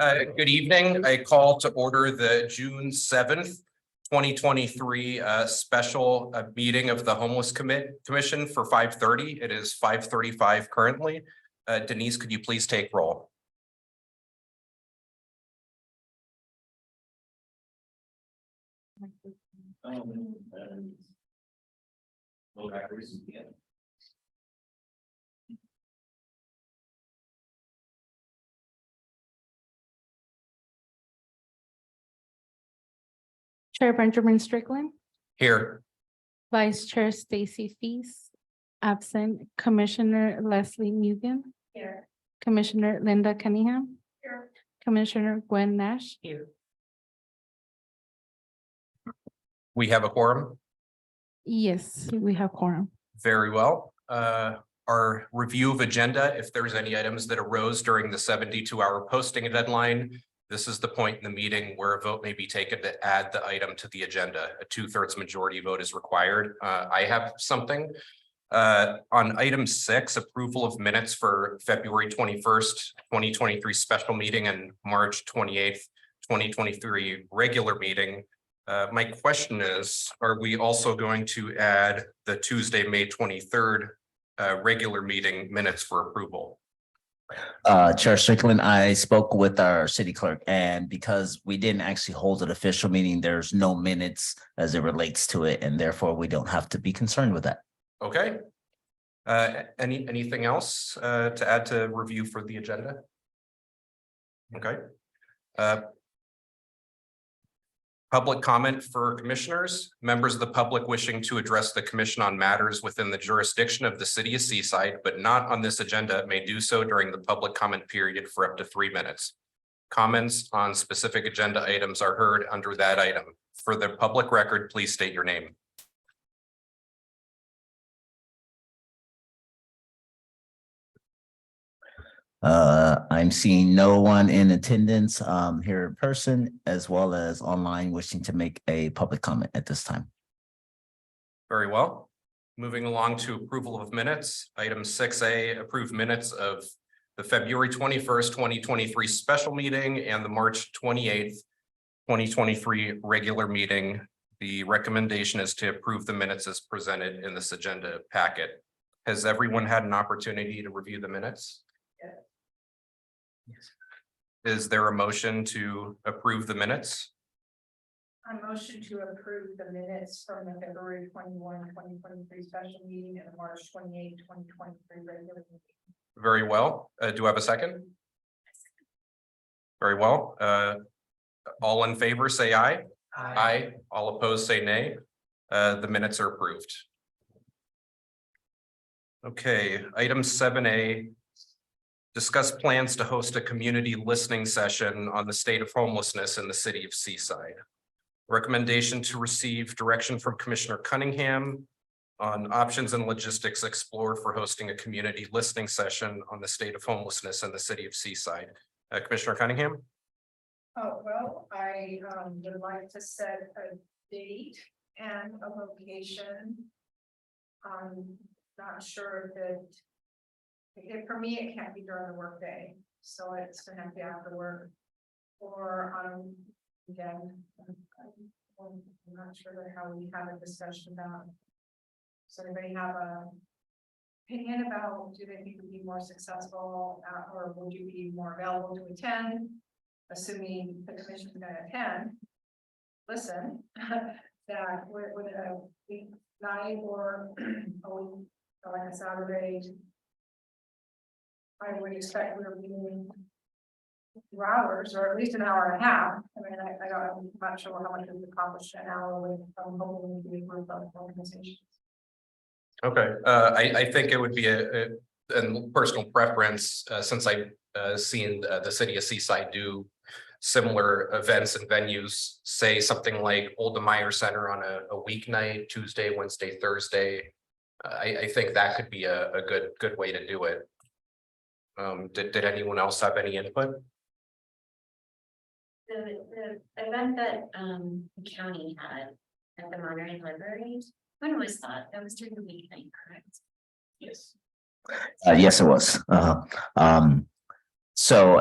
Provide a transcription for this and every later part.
Good evening. I call to order the June 7th, 2023 special meeting of the Homeless Commission for 5:30. It is 5:35 currently. Denise, could you please take roll? Chair Benjamin Strickland, Here. Vice Chair Stacy Feast, absent. Commissioner Leslie Mugen. Here. Commissioner Linda Cunningham. Here. Commissioner Gwen Nash. Here. We have a quorum. Yes, we have quorum. Very well. Our review of agenda, if there's any items that arose during the 72-hour posting deadline, this is the point in the meeting where a vote may be taken to add the item to the agenda. A 2/3 majority vote is required. I have something. On item 6, approval of minutes for February 21st, 2023 special meeting and March 28th, 2023 regular meeting. My question is, are we also going to add the Tuesday, May 23rd regular meeting minutes for approval? Chair Strickland, I spoke with our city clerk, and because we didn't actually hold an official meeting, there's no minutes as it relates to it, and therefore we don't have to be concerned with that. Okay. Anything else to add to review for the agenda? Okay. Public comment for commissioners. Members of the public wishing to address the commission on matters within the jurisdiction of the city of Seaside, but not on this agenda, may do so during the public comment period for up to 3 minutes. Comments on specific agenda items are heard under that item. For the public record, please state your name. I'm seeing no one in attendance here in person, as well as online wishing to make a public comment at this time. Very well. Moving along to approval of minutes. Item 6A, approve minutes of the February 21st, 2023 special meeting and the March 28th, 2023 regular meeting. The recommendation is to approve the minutes as presented in this agenda packet. Has everyone had an opportunity to review the minutes? Is there a motion to approve the minutes? I motion to approve the minutes from the February 21, 2023 special meeting and the March 28, 2023 regular meeting. Very well. Do I have a second? Very well. All in favor, say aye. Aye. All opposed, say nay. The minutes are approved. Okay, item 7A. Discuss plans to host a community listening session on the state of homelessness in the city of Seaside. Recommendation to receive direction from Commissioner Cunningham on options and logistics explored for hosting a community listening session on the state of homelessness in the city of Seaside. Commissioner Cunningham? Oh, well, I would like to set a date and a location. I'm not sure that for me, it can't be during the workday, so it's gonna have to be after work or again. I'm not sure how we have a discussion about. So anybody have a opinion about, do they think would be more successful or would you be more available to attend? Assuming the commission is gonna attend, listen, that would it a weeknight or like a Saturday? I would expect we were meeting 2 hours or at least an hour and a half. I mean, I'm not sure how much is accomplished an hour with hoping to be a group of organizations. Okay, I think it would be a personal preference since I've seen the city of Seaside do similar events and venues, say something like Oldham Meyer Center on a weeknight, Tuesday, Wednesday, Thursday. I think that could be a good way to do it. Did anyone else have any input? The event that the county had at the Monterey Library, when was that? That was during the weeknight, correct? Yes. Yes, it was. So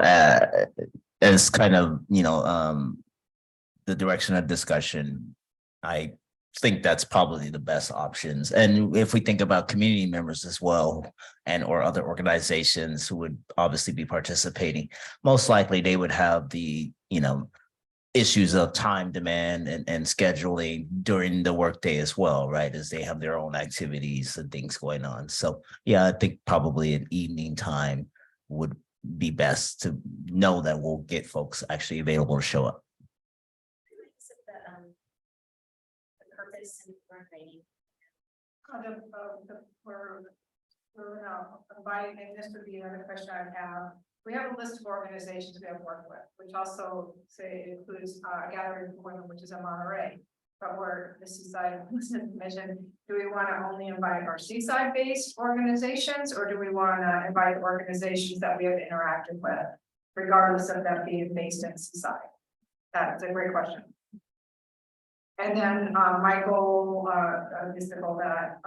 as kind of, the direction of discussion, I think that's probably the best options. And if we think about community members as well, and or other organizations who would obviously be participating, most likely they would have the, issues of time demand and scheduling during the workday as well, right? As they have their own activities and things going on. So yeah, I think probably an evening time would be best to know that we'll get folks actually available to show up. Is it the purpose and writing? We're inviting, and this would be another question I have. We have a list of organizations we have worked with, which also includes Gathering for Women, which is in Monterey. But we're the Seaside Commission. Do we want to only invite our Seaside-based organizations, or do we want to invite organizations that we have interacted with, regardless of them being based in Seaside? That's a great question. And then my goal, is the goal that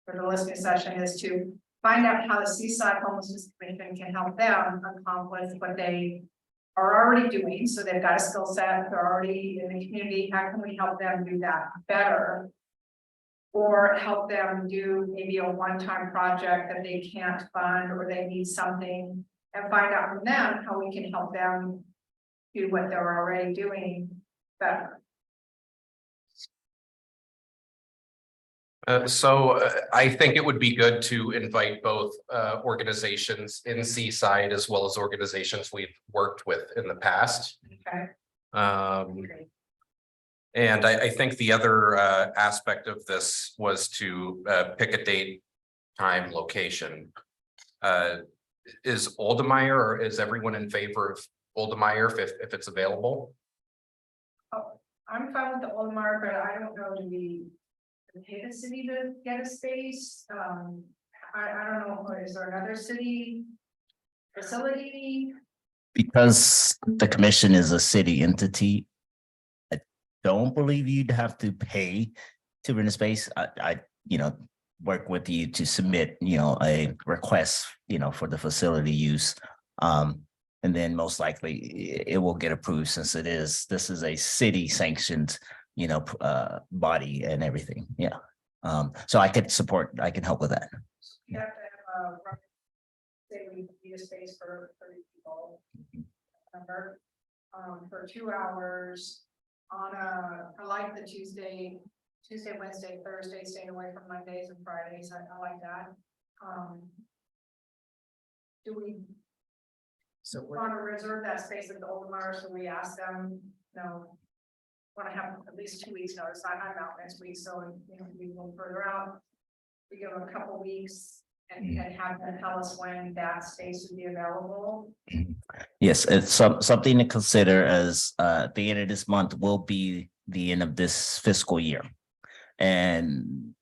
for the listening session is to find out how the Seaside Homelessness Commission can help them accomplish what they are already doing. So they've got a skill set, they're already in the community. How can we help them do that better? Or help them do maybe a one-time project that they can't fund, or they need something, and find out from them how we can help them do what they're already doing better. I think it would be good to invite both organizations in Seaside as well as organizations we've worked with in the past. Okay. Great. And I think the other aspect of this was to pick a date, time, location. Is Oldemeyer, or is everyone in favor of Oldemeyer if it's available? Oh, I'm fine with the Oldemeyer, but I don't know, do we pay the city to get a space? I don't know, is there another city facility? Because the commission is a city entity, I don't believe you'd have to pay to rent a space. I work with you to submit, a request, for the facility use. And then most likely it will get approved, since this is a city sanctioned, body and everything. Yeah. So I can help with that. You have to have a, say we need a space for 30 people. For 2 hours on I like the Tuesday, Wednesday, Thursday, staying away from Mondays and Fridays. I like that. Do we want to reserve that space at the Oldemeyer? So we ask them, want to have at least 2 weeks notice. I'm out next week, so we go further out. We give them a couple weeks and have them tell us when that space would be available. Yes, it's something to consider, as the end of this month will be the end of this fiscal year. And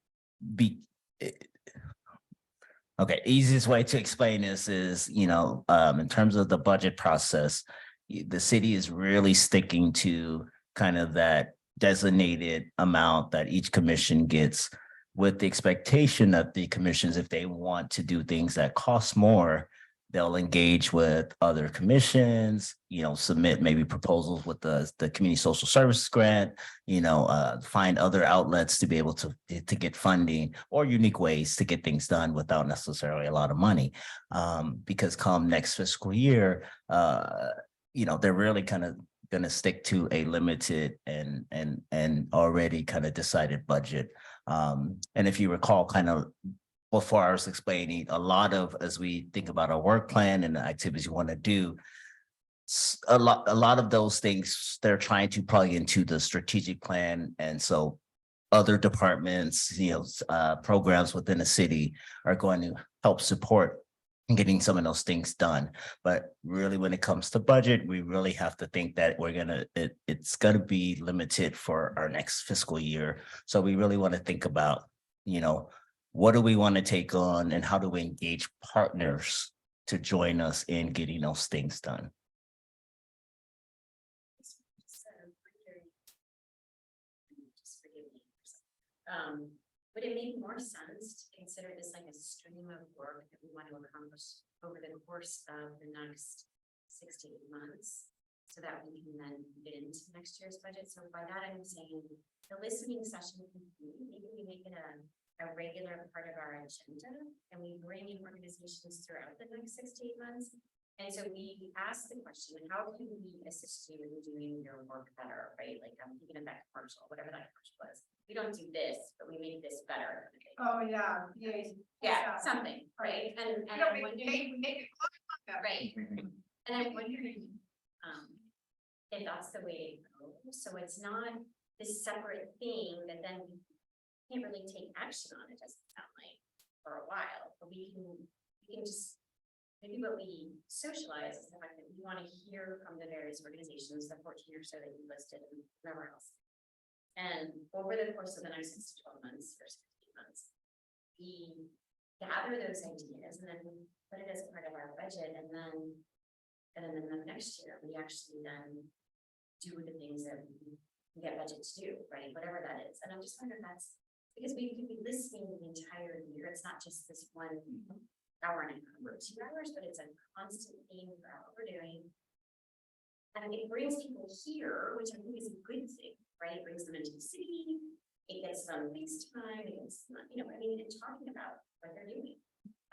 okay, easiest way to explain this is, in terms of the budget process, the city is really sticking to kind of that designated amount that each commission gets, with the expectation that the commissions, if they want to do things that cost more, they'll engage with other commissions, submit maybe proposals with the community social services grant, find other outlets to be able to get funding, or unique ways to get things done without necessarily a lot of money. Because come next fiscal year, they're really kind of going to stick to a limited and already kind of decided budget. And if you recall, kind of before I was explaining, a lot of, as we think about our work plan and the activities you want to do, a lot of those things they're trying to plug into the strategic plan. And so other departments, programs within the city are going to help support getting some of those things done. But really, when it comes to budget, we really have to think that it's gonna be limited for our next fiscal year. So we really want to think about, what do we want to take on, and how do we engage partners to join us in getting those things done? Would it make more sense to consider this like a stream of work that we want to accomplish over the course of the next 6 to 8 months. So that we can then get into next year's budget. So by that, I'm saying the listening session, maybe we make it a regular part of our agenda. And we bring in organizations throughout the next 6 to 8 months. And so we ask the question, how can we assist you in doing your work better, right? Like I'm thinking of that commercial, whatever that commercial was. We don't do this, but we make this better. Oh, yeah, yeah. Yeah, something, right? And Yeah, I'm we wondering, make it look like that. right? And I'm wondering, if that's the way to go. So it's not this separate thing that then we can't really take action on, it doesn't sound like, for a while, but we can just. Maybe what we socialize is the fact that we want to hear from the various organizations, the 14 or so that you listed and whatever else. And over the course of the next 6 to 12 months or 16 months, we gather those ideas and then we put it as part of our budget, and then the next year, we actually then do the things that we get budget to do, right? Whatever that is. And I'm just wondering if that's because we could be listening the entire year. It's not just this 1 hour and a half or 2 hours, but it's a constant theme for what we're doing. And it brings people here, which I think is a good thing, right? It brings them into the city, it gets them face time, it gets them, you know, I mean, and talking about what they're doing.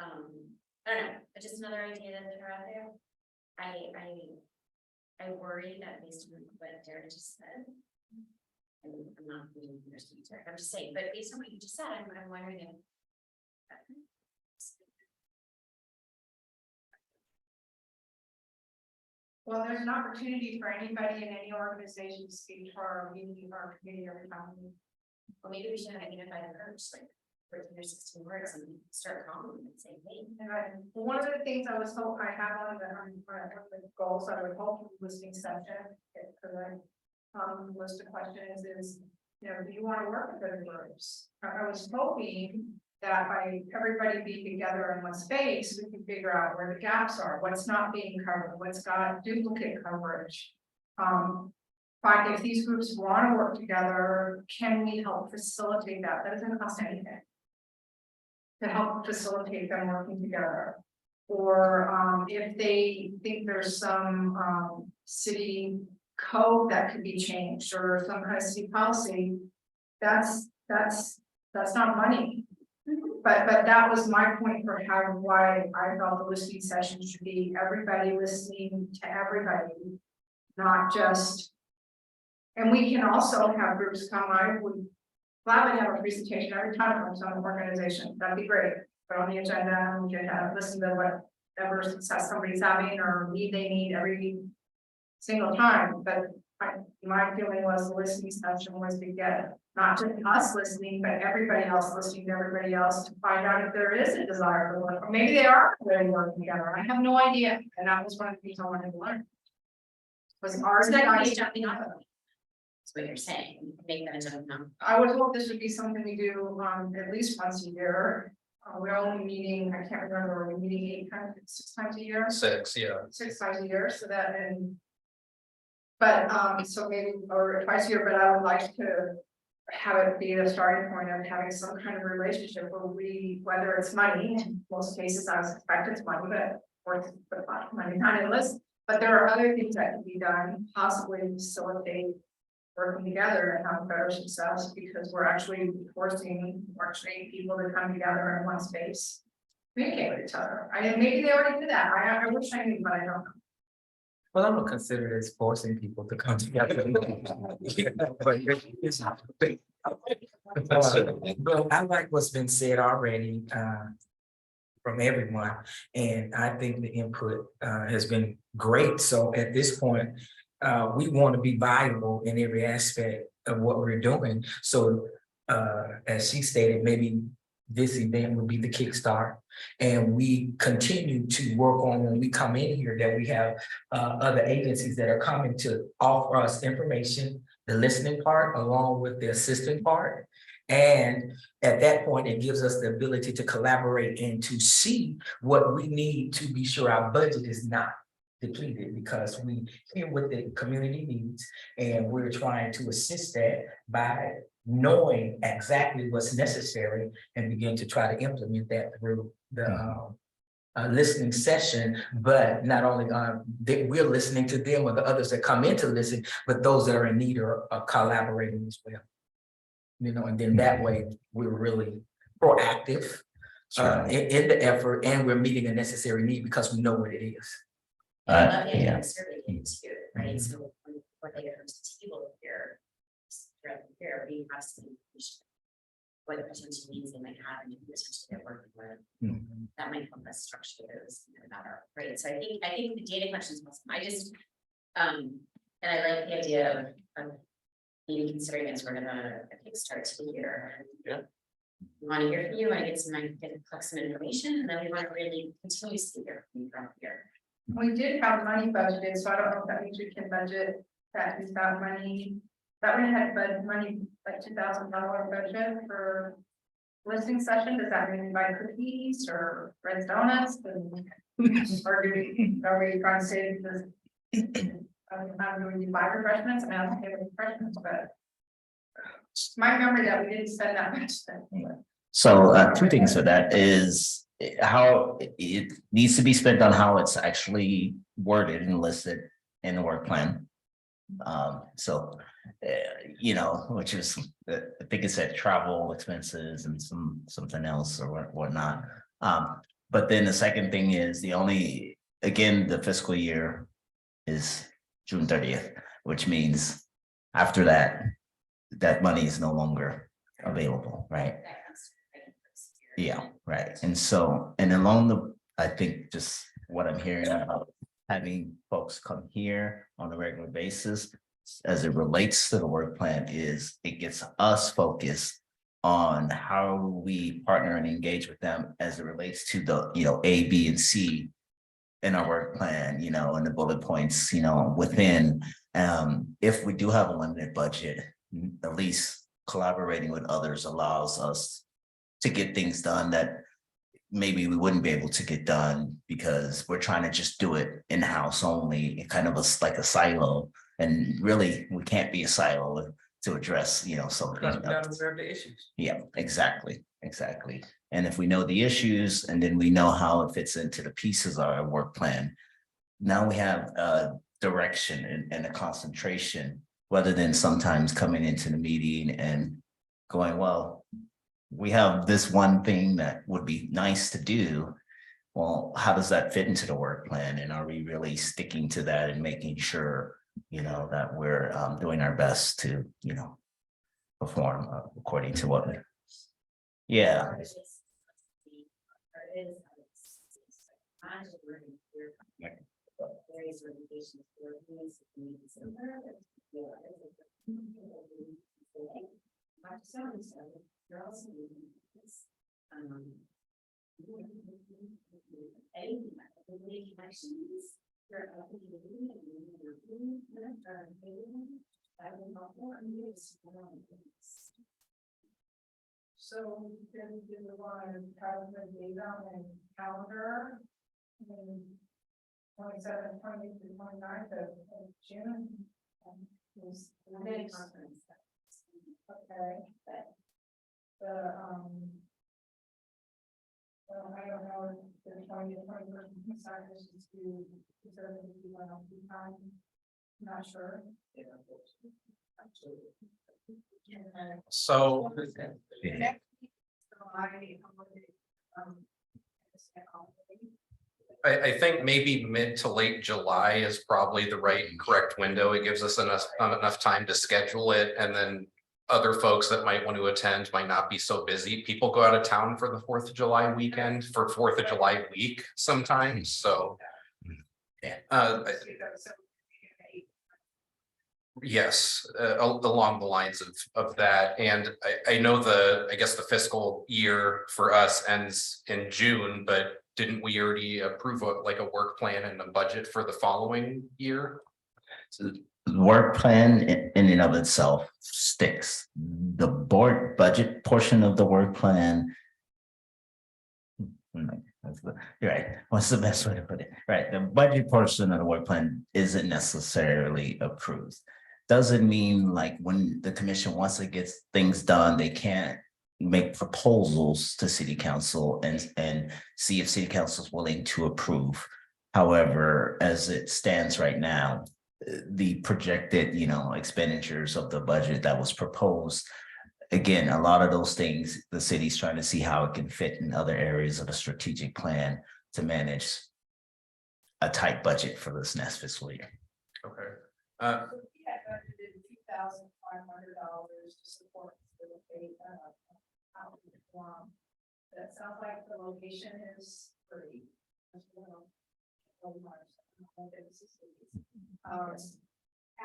I don't know, but just another idea that they're out there. I worry that based on what Derek just said. And I'm not being understood, I'm just saying, but based on what you just said, I'm wondering if. Well, there's an opportunity for anybody in any organization to speak to our meeting, our committee, or company. Well, maybe we should have a unified approach, like 14 or 16 words, and start calling them and say, hey. And one of the things I was told I have on the goals I would hope for listening session, because I list of questions is, you know, do you want to work with other groups? I was hoping that by everybody being together in one space, we can figure out where the gaps are, what's not being covered, what's got duplicate coverage. But if these groups want to work together, can we help facilitate that? That doesn't cost anything. To help facilitate them working together. Or if they think there's some city code that could be changed or some kind of city policy, that's not money. But that was my point for why I felt the listening session should be everybody listening to everybody, not just. And we can also have groups come. I would gladly have a presentation every time from some organization. That'd be great. Put on the agenda and we can listen to whatever success somebody's having or need they need every single time. But my feeling was the listening session was to get not just us listening, but everybody else listening to everybody else to find out if there is a desire for work, or maybe they are really working together. I have no idea, and that was one of the things I wanted to learn. Was ours Jumping off of it. That's what you're saying, make that jump now. I would hope this would be something we do at least once a year. We're only meeting, I can't remember, we're meeting 6 times a year. 6, yeah. 6 times a year, so that but so maybe or twice a year, but I would like to have it be the starting point of having some kind of relationship where whether it's money, in most cases I suspect it's money, but or put a lot of money on the list. But there are other things that can be done, possibly facilitate working together and have better success because we're actually forcing or training people to come together in one space, communicate with each other. Maybe they already do that. I wish I knew, but I don't know. Well, I don't consider it as forcing people to come together. But it's not. But I like what's been said already from everyone, and I think the input has been great. So at this point, we want to be viable in every aspect of what we're doing. So as she stated, maybe this event would be the kickstart. And we continue to work on when we come in here that we have other agencies that are coming to offer us information, the listening part along with the assistant part. And at that point, it gives us the ability to collaborate and to see what we need to be sure our budget is not depleted, because we hear what the community needs and we're trying to assist that by knowing exactly what's necessary and begin to try to implement that through the listening session, but not only we're listening to them or the others that come in to listen, but those that are in need are collaborating as well. You know, and then that way we're really proactive in the effort, and we're meeting a necessary need because we know what it is. I love the idea Yeah. of survey data too, right? So when they go to the table here, we have some information. What potential needs they might have and who potentially they're working with. That might help us structure those better, right? So I think the data questions, I just, and I like the idea of maybe considering as we're gonna kickstart to the year. Yeah. We want to hear from you, I get collect some information, and then we want to really continuously hear from you from here. We did have money budgeted, so I don't know if that means we can budget that without money. That we had money, like $2,000 budget for listening session. Does that mean buy cookies or red donuts? Or are we trying to save this? How do we buy refreshments? I mean, I don't think refreshments, but my memory that we didn't spend that much then. So two things for that is how it needs to be spent on how it's actually worded and listed in the work plan. You know, which is, I think it said travel expenses and something else or whatnot. But then the second thing is again, the fiscal year is June 30th, which means after that, that money is no longer available, right? Yeah, right. And so, and I think just what I'm hearing about having folks come here on a regular basis as it relates to the work plan is it gets us focused on how we partner and engage with them as it relates to the, A, B, and C in our work plan, and the bullet points, within, if we do have a limited budget, at least collaborating with others allows us to get things done that maybe we wouldn't be able to get done because we're trying to just do it in-house only, kind of like a silo. And really, we can't be a silo to address, something. Observe the issues. Yeah, exactly. And if we know the issues and then we know how it fits into the pieces of our work plan, now we have a direction and a concentration, rather than sometimes coming into the meeting and going, well, we have this one thing that would be nice to do. Well, how does that fit into the work plan? And are we really sticking to that and making sure, that we're doing our best to, perform according to what we. Yeah. So then do we want to have the data and calendar? 27th, 28th, and 29th of June. Okay. I don't know if the 20th, 21st, decide this is to consider if you want to be time. Not sure. So I think maybe mid to late July is probably the right and correct window. It gives us enough time to schedule it, and then other folks that might want to attend might not be so busy. People go out of town for the 4th of July weekend, for 4th of July week sometimes, so. Yes, along the lines of that, and I know I guess the fiscal year for us ends in June, but didn't we already approve a work plan and a budget for the following year? So the work plan in and of itself sticks. The board budget portion of the work plan. You're right. What's the best way to put it? Right. The budget portion of the work plan isn't necessarily approved. Doesn't mean like when the commission wants to get things done, they can't make proposals to city council and see if city council is willing to approve. However, as it stands right now, the projected, expenditures of the budget that was proposed. Again, a lot of those things, the city's trying to see how it can fit in other areas of a strategic plan to manage a tight budget for this next fiscal year. Okay. We had budgeted $2,500 to support the that sounds like the location is free.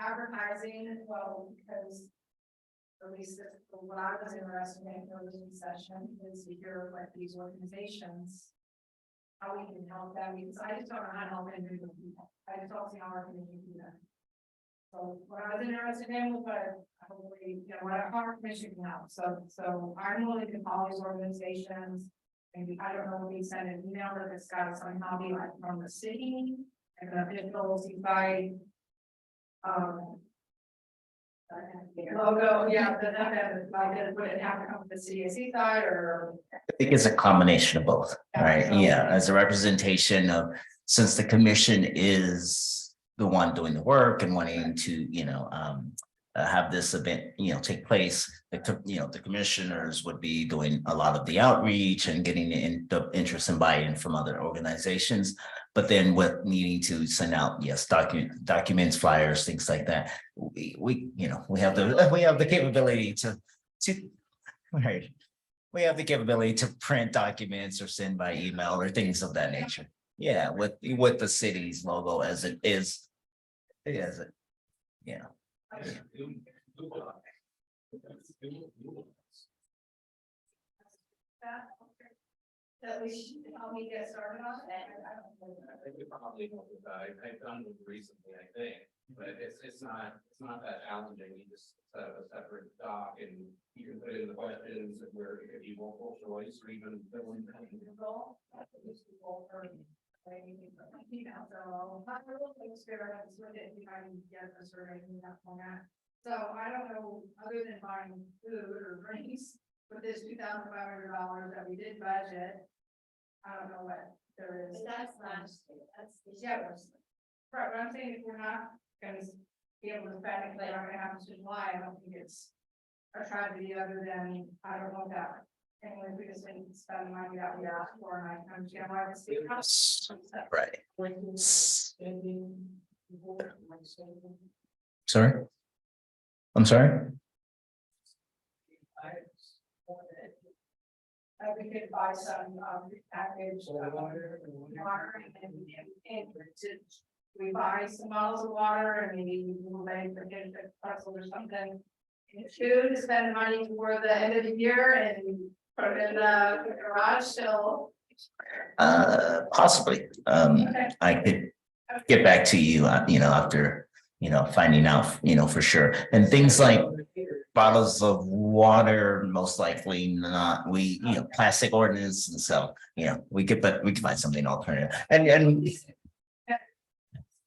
Advertising, well, because at least what I was interested in for this session is to hear what these organizations, how we can help them, because I just don't know how to help individual people. I just don't see how our community can do that. So what I was interested in was hopefully, what our commission can help. So I'm willing to call these organizations. Maybe, I don't know, we send an email that it's got somehow be like from the city and the officials side. Logo, yeah, but that would it have to come from the CAC side or? I think it's a combination of both, right? so- Yeah, as a representation of, since the commission is the one doing the work and wanting to, have this event, take place. The commissioners would be doing a lot of the outreach and getting the interest and buy-in from other organizations. But then with needing to send out, yes, documents, flyers, things like that. We have the capability to, right. We have the capability to print documents or send by email or things of that nature. Yeah, with the city's logo as it is. Yeah. At least help me get started on it. I think we probably, I've done it recently, I think, but it's not that challenging. You just set up a separate doc and you can put in the questions and where it could be multiple choice or even fill in. Experience with it, you can get a survey in that format. So I don't know, other than buying food or drinks, with this $2,500 that we did budget. I don't know what there is. But that's last year, that's this Yeah, year. right, but I'm saying if we're not gonna be able to spend it, like, I'm gonna have to July, I don't think it's a tragedy other than, I don't know that. Anyway, we just didn't spend the money that we asked for, and I understand why it's. Right. Sorry? I'm sorry? We could buy some, packaged, water and we buy some bottles of water and maybe we'll make the pretzel or something. And food to spend the money toward the end of the year and put it in the garage still. Possibly. Okay. I could get back to you, after, finding out, for sure. And things like bottles of water, most likely not, plastic ordinance, and so, we could find something alternative and.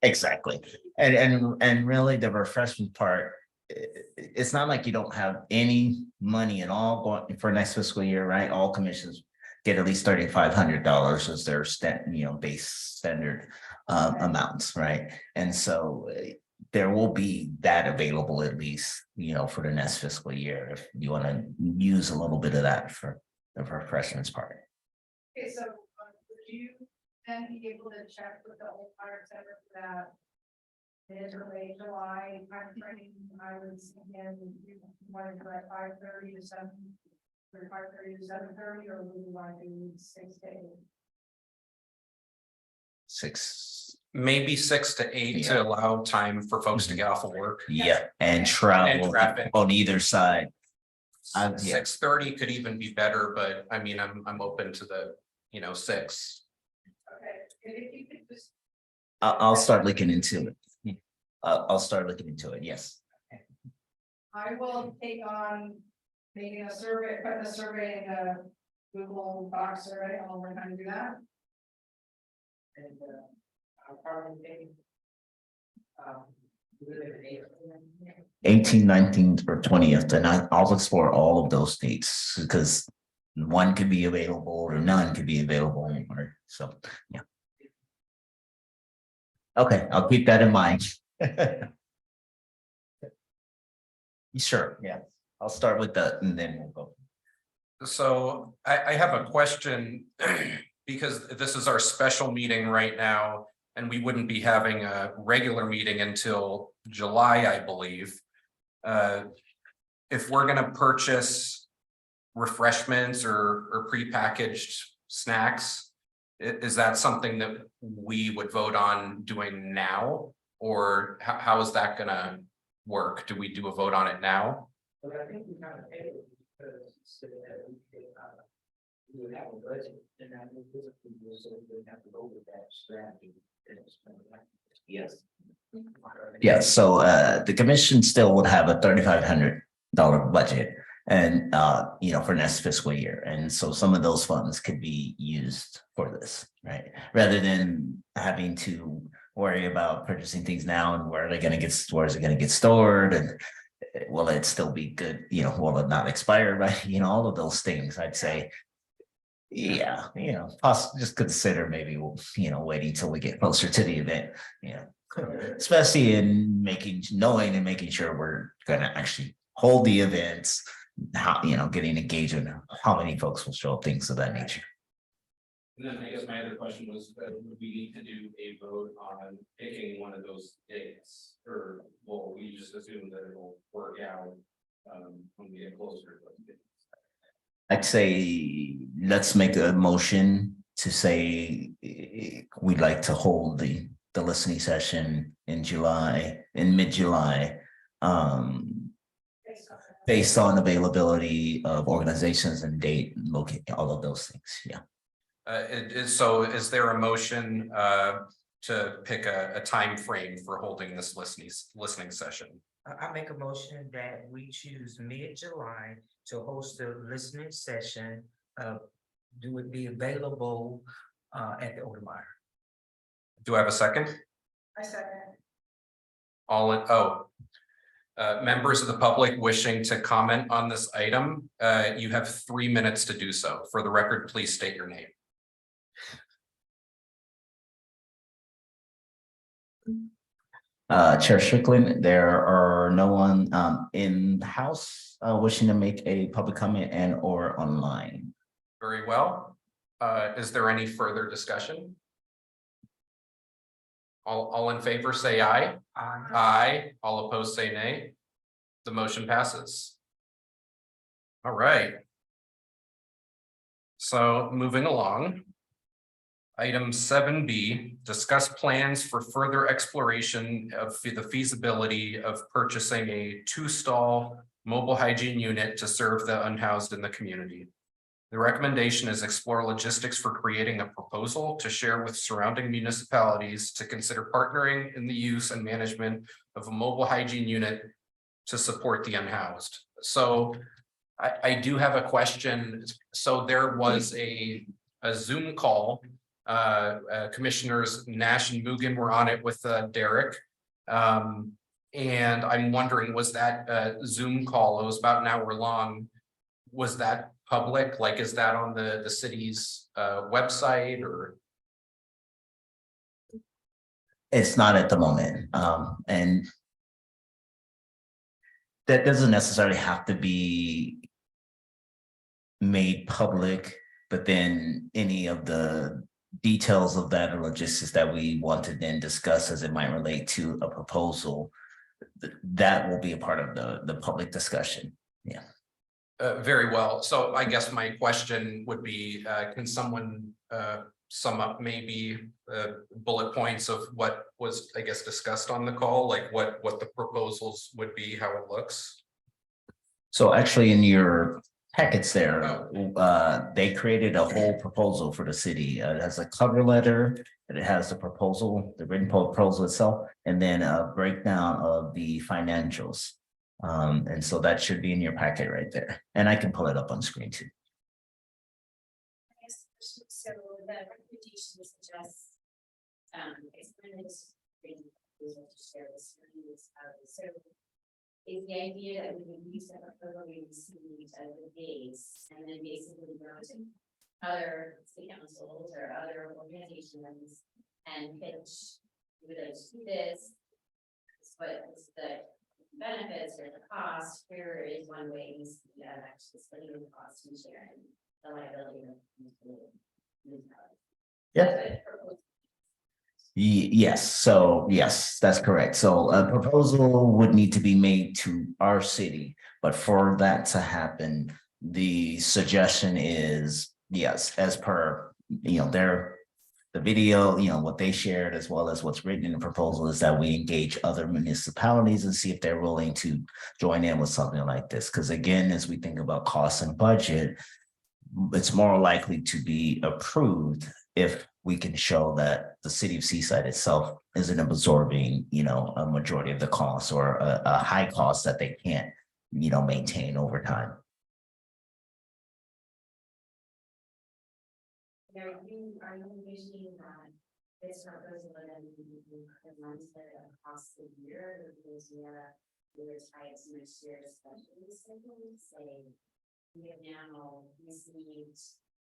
Exactly. And really the refreshment part, it's not like you don't have any money at all going for next fiscal year, right? All commissions get at least $3,500 as their base standard amounts, right? And so there will be that available at least, for the next fiscal year, if you want to use a little bit of that for the refreshments part. Okay, so would you then be able to check with the old fire center for that? Mid or late July timeframe, I was again, wanted to like 5:30 to 7, or 5:30 to 7:30, or would you want to do 6 to 8? 6, Maybe 6 to 8 to allow time for folks to get off of work. yeah, and travel traffic. on either side. Yeah. 6:30 could even be better, but I mean, I'm open to the, 6. Okay, and if you could just. I'll start looking into it. I'll start looking into it, yes. I will take on making a survey, putting a survey in a Google Docs survey, I'll learn how to do that. And I'll probably take 18th, 19th, or 20th, and I'll explore all of those dates because one could be available or none could be available, or so, yeah. Okay, I'll keep that in mind. Sure, yeah, I'll start with that and then we'll go. So I have a question because this is our special meeting right now. And we wouldn't be having a regular meeting until July, I believe. If we're gonna purchase refreshments or prepackaged snacks, is that something that we would vote on doing now? Or how is that gonna work? Do we do a vote on it now? But I think we kind of paid it because so that we could, we would have a budget and I think this is so we would have to go with that strategy. Yes. Yeah, so the commission still would have a $3,500 budget. And for next fiscal year. And so some of those funds could be used for this, right? Rather than having to worry about purchasing things now and where is it gonna get stored, and will it still be good, will it not expire, right? All of those things, I'd say. Yeah, just consider maybe, waiting till we get closer to the event, especially in knowing and making sure we're gonna actually hold the events. How, getting engagement, how many folks will show up, things of that nature. And then I guess my other question was, would we need to do a vote on picking one of those dates? Or will we just assume that it'll work out when we get closer to those dates? I'd say, let's make a motion to say we'd like to hold the listening session in mid-July. Based on availability of organizations and date, locate all of those things, yeah. So is there a motion to pick a time frame for holding this listening session? I make a motion that we choose mid-July to host a listening session. Do it be available at the Odemeyer? Do I have a second? I second. Members of the public wishing to comment on this item, you have 3 minutes to do so. For the record, please state your name. Chair Strickland, there are no one in the house wishing to make a public comment and or online. Very well. Is there any further discussion? All in favor, say aye. Aye. All opposed, say nay. The motion passes. All right. So moving along. Item 7B, discuss plans for further exploration of the feasibility of purchasing a 2-stall mobile hygiene unit to serve the unhoused in the community. The recommendation is explore logistics for creating a proposal to share with surrounding municipalities to consider partnering in the use and management of a mobile hygiene unit to support the unhoused. So I do have a question. So there was a Zoom call. Commissioners Nash and Mugen were on it with Derek. And I'm wondering, was that Zoom call, it was about an hour long, was that public? Like, is that on the city's website or? It's not at the moment, and that doesn't necessarily have to be made public, but then any of the details of that or logistics that we want to then discuss as it might relate to a proposal, that will be a part of the public discussion. Yeah. Very well. So I guess my question would be, can someone sum up maybe bullet points of what was, I guess, discussed on the call, like what the proposals would be, how it looks? So actually in your packets there, they created a whole proposal for the city. It has a cover letter, and it has the proposal, the written proposal itself, and then a breakdown of the financials. And so that should be in your packet right there. And I can pull it up on screen too. So the recommendation suggests, proposal to share the screens. So is the idea that we would use that proposal we received as the base and then basically go to other city councils or other organizations and pitch, we would like to do this. What is the benefits or the cost? Here is one way we see that actually splitting the cost and sharing the liability of. Yeah. Yes, so yes, that's correct. So a proposal would need to be made to our city, but for that to happen, the suggestion is, yes, as per, the video, what they shared as well as what's written in the proposal is that we engage other municipalities and see if they're willing to join in with something like this. Because again, as we think about costs and budget, it's more likely to be approved if we can show that the city of Seaside itself isn't absorbing, a majority of the costs or a high cost that they can't, maintain over time. Are you envisioning that this proposal and then the months that across the year, because we are tied to next year's budget, say, we have now received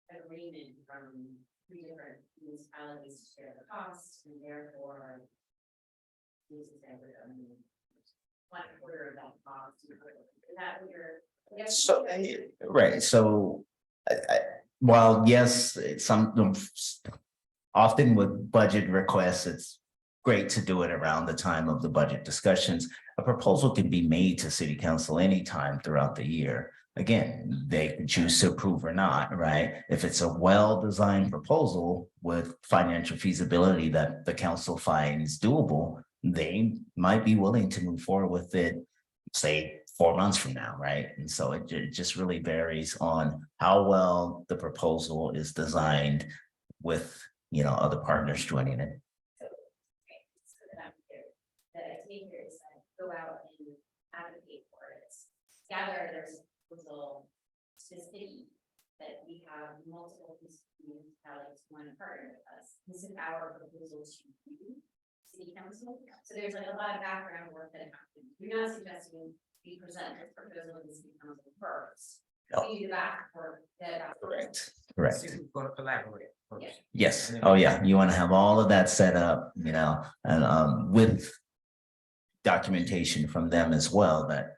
agreement from 3 different municipalities to share the cost, and therefore this is every 1/4 of that cost. Is that what you're? So, right, so while yes, it's often with budget requests, it's great to do it around the time of the budget discussions. A proposal can be made to city council anytime throughout the year. Again, they can choose to approve or not, right? If it's a well-designed proposal with financial feasibility that the council finds doable, they might be willing to move forward with it, say 4 months from now, right? And so it just really varies on how well the proposal is designed with, other partners joining it. So that I'm clear, the idea here is that go out and advocate for it. Gather there's a proposal to the city that we have multiple municipalities want to partner with us. This is our proposal to you, city council. So there's like a lot of background work that happens. You're not suggesting we present this proposal to the city council first. No. We do the back work. Correct. See who's gonna collaborate first. Yeah. Yes. Oh, yeah. You want to have all of that set up, and with documentation from them as well that,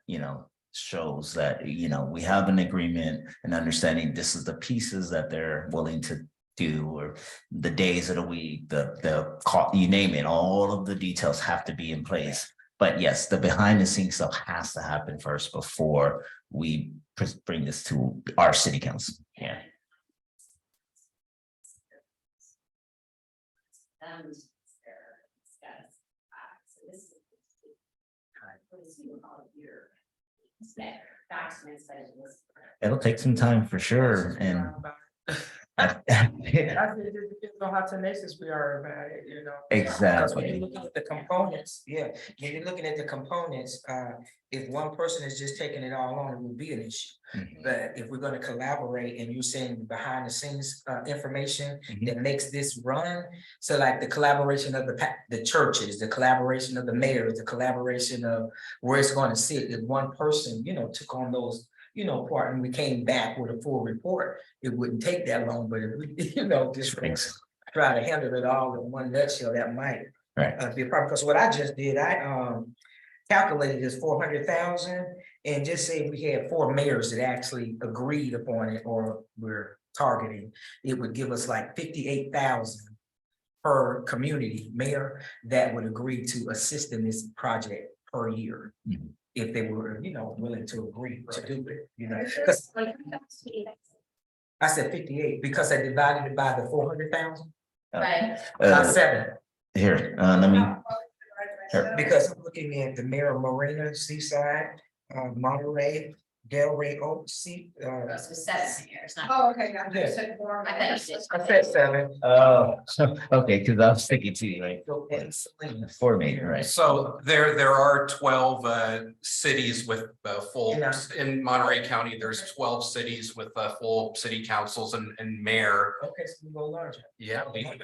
shows that, we have an agreement and understanding this is the pieces that they're willing to do, or the days of the week, the call, you name it, all of the details have to be in place. But yes, the behind the scenes stuff has to happen first before we bring this to our city council. Yeah. So this is. What is you call your. Documents that it was. It'll take some time for sure. And I think it depends on how tenacious we are about it, Because when you're exactly. looking at the components, when you're looking at the components, if one person is just taking it all on, it would be an issue. Mhm. But if we're gonna collaborate and you're saying behind the scenes, information Mhm. that makes this run. So like the collaboration of the churches, the collaboration of the mayors, the collaboration of where it's gonna sit, if one person, took on those, part and we came back with a full report, it wouldn't take that long, but if we, just Thanks. try to handle it all in one nutshell, that might Right. be a problem. Because what I just did, I calculated this 400,000 and just say we had 4 mayors that actually agreed upon it or we're targeting, it would give us like 58,000 per community mayor that would agree to assist in this project per year. Mhm. If they were, willing to agree to do it, because I said 58 because I divided it by the 400,000, Right. Uh, 7. Here, let me, Sure. Because I'm looking at the Mayor Marina, Seaside, Monterey, Delray Oaks, So 7 years, not. Oh, okay, I Yeah. said more. I thought you did. I said 7. oh, okay, because I was thinking too, right? And Salinas. For me, right? So there are 12 cities with full, Yeah. in Monterey County, there's 12 cities with full city councils and mayor. Okay, so we go larger. Yeah. Yeah,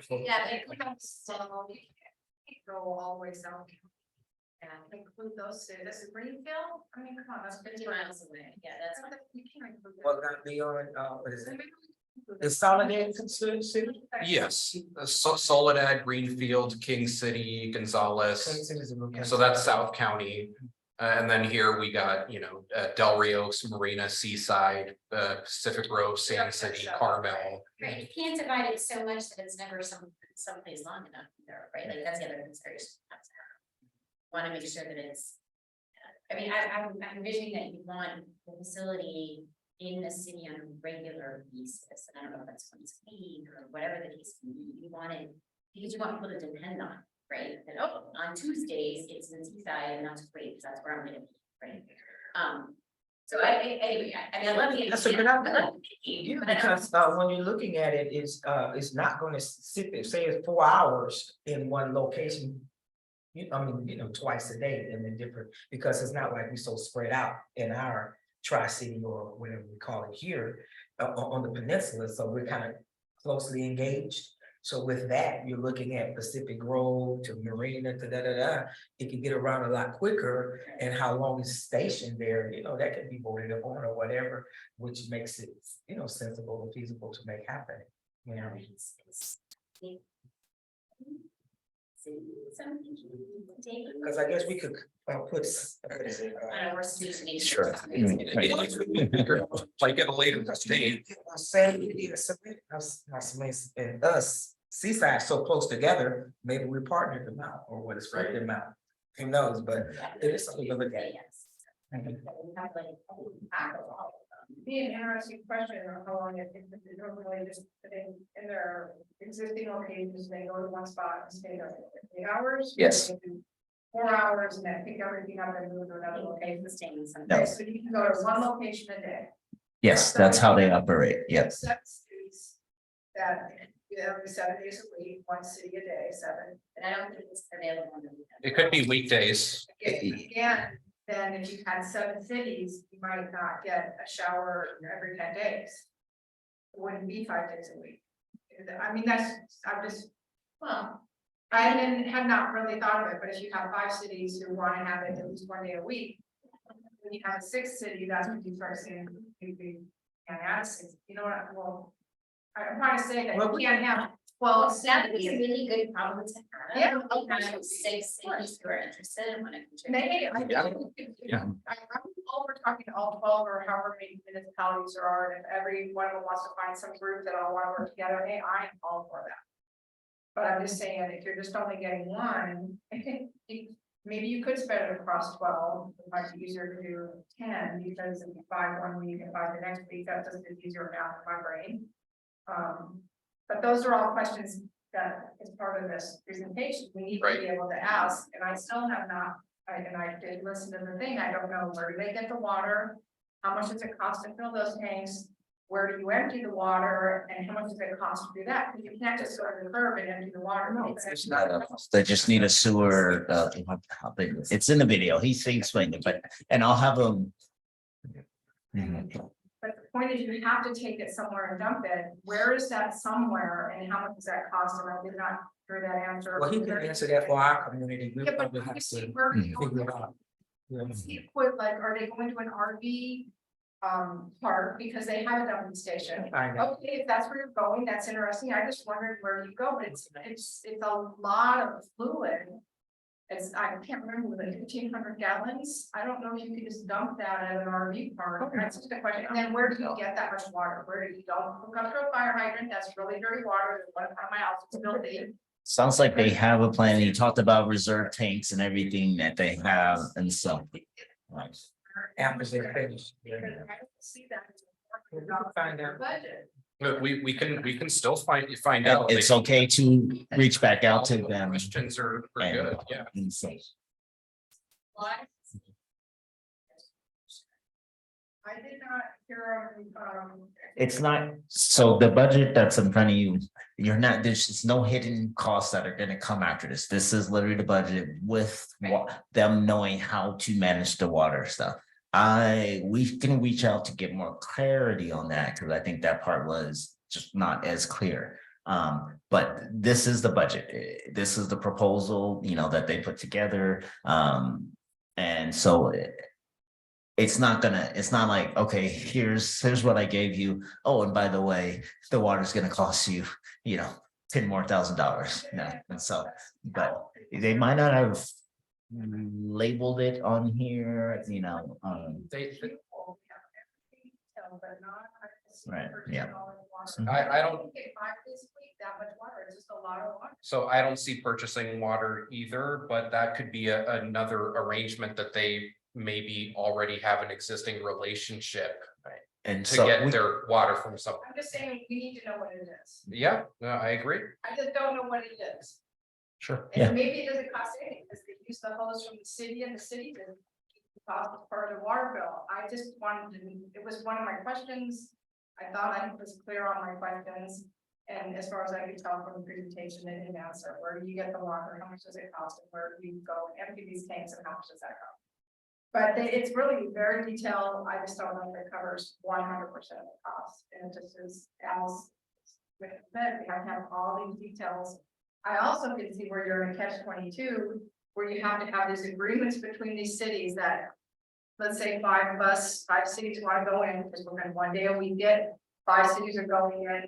they have so. Go all the way south. And include those cities, this is Greenfield, I mean, come on, that's 50 miles away, yeah, that's. We can't include that. Well, that be on, what is it? Is Soledad considered city? Yes, Soledad, Greenfield, King City, Gonzales. So that's South County. And then here we got, Del Rios, Marina, Seaside, Pacific Grove, Sand City, Carmel. Right, you can't divide it so much that it's never someplace long enough there, right? Like that's the other consideration. Want to make sure that it's. I mean, I'm envisioning that you want the facility in the city on a regular basis, and I don't know if that's once a week or whatever the case may be. You want it, because you want people to depend on, right? That, oh, on Tuesdays, it's in Seaside, and that's great, because that's where I'm gonna be, right? So anyway, I mean, I love the. That's a good I idea. love the thinking, Yeah, but I don't- because when you're looking at it, it's not gonna sit there, say it's 4 hours in one location. Twice a day and then different, because it's not like we so spread out in our Tri-City or whatever we call it here. On the peninsula, so we're kind of closely engaged. So with that, you're looking at Pacific Grove to Marina to da-da-da. It can get around a lot quicker, and how long it's stationed there, that can be voted upon or whatever, which makes it, sensible and feasible to make happen. It's- Something. Because I guess we could put. We're speaking. Sure. Like at a later date. Saying we need to submit and us, Seaside so close together, maybe we partnered them out or what is right them out. Who knows, but it is something to look at. Yes. Be an interesting question of how long it normally just putting in their existing locations, they go to one spot and stay there for 8 hours. Yes. They do 4 hours and then pick everything up and move to another location. No. Okay, so you can go to one location a day. Yes, that's how they operate. Yes. 7 cities that, every 7 days a week, 1 city a day, 7. But I don't think it's available on the weekend. It could be weekdays. Again, then if you had 7 cities, you might not get a shower every 10 days. It wouldn't be 5 days a week. I mean, I'm just, well, had not really thought of it, but if you have 5 cities who want to have it at least 1 day a week. When you have a 6th city, that's when you start seeing, and Addison, I'm trying to say that Well, you can't have Well, 12 that would be a cities. really good problem to have. Yeah. We have 6 cities who are interested and want to contribute. Maybe, Yeah. I'm all we're talking to all 12 or however many municipalities there are, and if every one of them wants to find some group that all want to work together, hey, I am all for that. But I'm just saying, if you're just only getting one, maybe you could spread it across 12, it might be easier to do 10, because if you find 1 week and find the next week, that just is easier math in my brain. But those are all questions that is part of this presentation, we need to be able to ask, and I still have not, and I did listen to the thing, I don't know, where do they get the water? How much does it cost to fill those tanks? Where do you empty the water, and how much does it cost to do that? Because you can't just go to the curb and empty the water. They just need a sewer, it's in the video. He explained it, and I'll have them. But the point is, you have to take it somewhere and dump it. Where is that somewhere, and how much does that cost? And I did not hear that answer. Well, he can answer that for our community. We'll Yeah, but probably have you see to where you figure it out. Yeah. like, are they going to an RV park because they have a dumping station? Find out. Okay, if that's where you're going, that's interesting. I just wondered where you go, but it's a lot of fluid. I can't remember, like 1,500 gallons. I don't know if you could just dump that at an RV park. That's just a question. And then where do you get that much water? Where do you don't hook up to a fire hydrant? That's really dirty water. There's one part of my house it's filthy. Sounds like they have a plan. You talked about reserve tanks and everything that they have and so. After they finish. I don't see that. We can find out. Budget. But we can still find out. It's okay to reach back out to them. Questions are good, yeah. And so, What? I did not hear, it's not, so the budget that's in front of you, there's just no hidden costs that are gonna come after this. This is literally the budget with them knowing how to manage the water stuff. We can reach out to get more clarity on that, because I think that part was just not as clear. But this is the budget. This is the proposal, that they put together. And so it's not like, okay, here's what I gave you. Oh, and by the way, the water's gonna cost you, $10,000 more. No, and so, but they might not have labeled it on here, They, But not. Right, yeah. I don't, Okay, 5 this week, that much water, it's just a lot of water. so I don't see purchasing water either, but that could be another arrangement that they maybe already have an existing relationship And to so get we- their water from some. I'm just saying, we need to know what it is. Yeah, no, I agree. I just don't know what it is. Sure, And yeah, maybe it doesn't cost anything, because they use the hose from the city and the city doesn't cost part of the water bill. I just wanted to, it was one of my questions. I thought I was clear on my questions. And as far as I could tell from the presentation, they didn't answer. Where do you get the water? How much does it cost? And where do you go empty these tanks and how much does that cost? But it's really very detailed. I just don't know if it covers 100% of the cost. And it just is as with that, we have to have all these details. I also can see where you're in catch-22, where you have to have these agreements between these cities that, let's say 5 cities want to go in, because we're gonna one day a week get 5 cities are going in.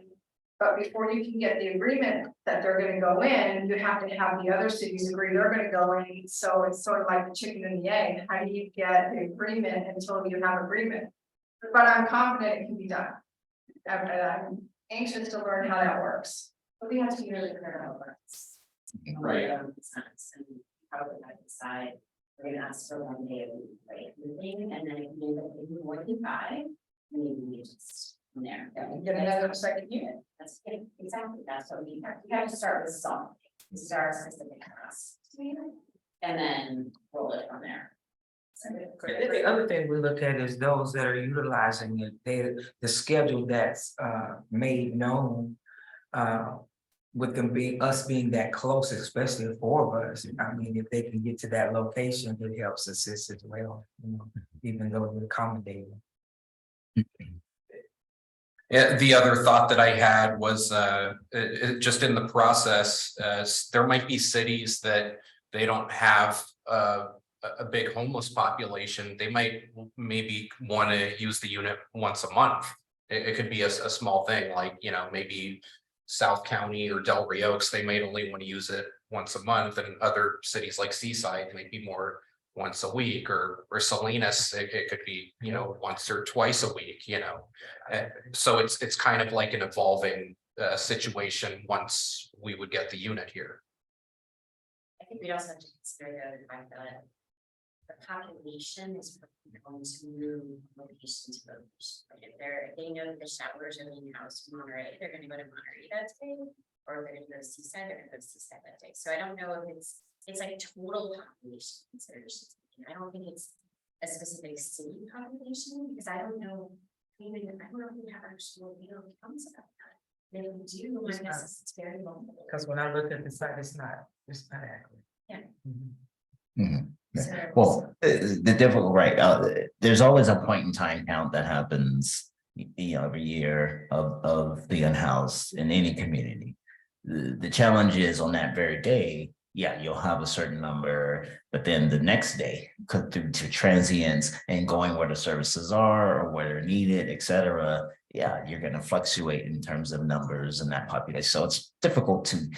But before you can get the agreement that they're gonna go in, you have to have the other cities agree they're gonna go in. So it's sort of like the chicken and the egg. How do you get the agreement until you have agreement? But I'm confident it can be done. I'm anxious to learn how that works. But we have to be really clear on what it's. Right. And how we're gonna decide, we're gonna ask for 1 day a week, right, the thing, and then if we do more than 5, maybe we just from there. Get another second unit. That's it, exactly, that's what we have to start with something, this is our specific task. And then roll it from there. And then the other thing we look at is those that are utilizing it, the schedule that's made known. With them us being that close, especially the 4 of us, I mean, if they can get to that location, it helps assist as well, even though we're accommodating. Yeah, the other thought that I had was just in the process, there might be cities that they don't have a big homeless population. They might maybe want to use the unit once a month. It could be a small thing like, maybe South County or Del Rio Oaks, they might only want to use it once a month, and other cities like Seaside might be more once a week, or Salinas, it could be, once or twice a week, So it's kind of like an evolving situation once we would get the unit here. I think we also have to consider the fact that the population is going to move location to location. Like if they know that the showers are being housed in Monterey, they're gonna go to Monterey that day, or they're gonna go to Seaside, they're gonna go to Seaside that day. So I don't know if it's like total population considerations. I don't think it's a specific city population, because I don't know, I don't know if we have actual counts about that. Maybe we do, I guess it's very low. Because when I look at the site, it's not accurate. Yeah. Mhm. So- Well, the difficult, right, there's always a point in time count that happens, every year of the unhoused in any community. The challenge is on that very day, yeah, you'll have a certain number, but then the next day, due to transients and going where the services are or where they're needed, et cetera, yeah, you're gonna fluctuate in terms of numbers and that population. So it's difficult to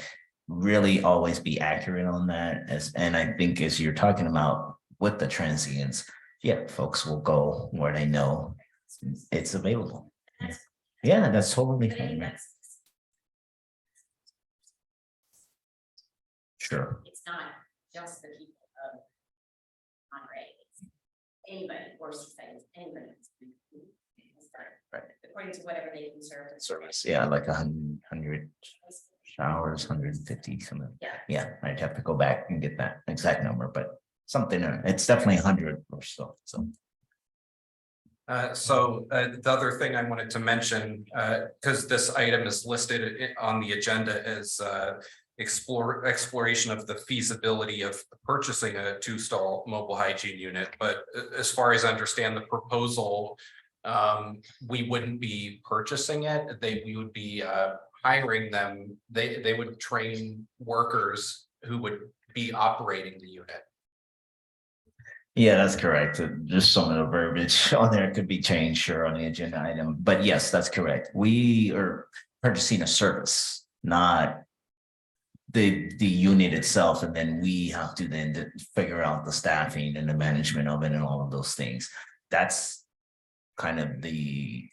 really always be accurate on that, and I think as you're talking about with the transients, yeah, folks will go where they know it's available. Yeah, that's totally I think fine. that's, Sure. it's not just the people of Monterey, it's anybody, or Seaside, it's anybody. Right. According to whatever they can serve. Service, yeah, like 100 showers, 150, something. Yeah. Yeah, I'd have to go back and get that exact number, but something, it's definitely 100 or so, so. The other thing I wanted to mention, because this item is listed on the agenda as exploration of the feasibility of purchasing a 2-stall mobile hygiene unit. But as far as I understand the proposal, we wouldn't be purchasing it. We would be hiring them, they would train workers who would be operating the unit. Yeah, that's correct. Just some of the verbiage on there could be changed, sure, on the agenda item, but yes, that's correct. We are purchasing a service, not the unit itself, and then we have to then figure out the staffing and the management of it and all of those things. That's kind of the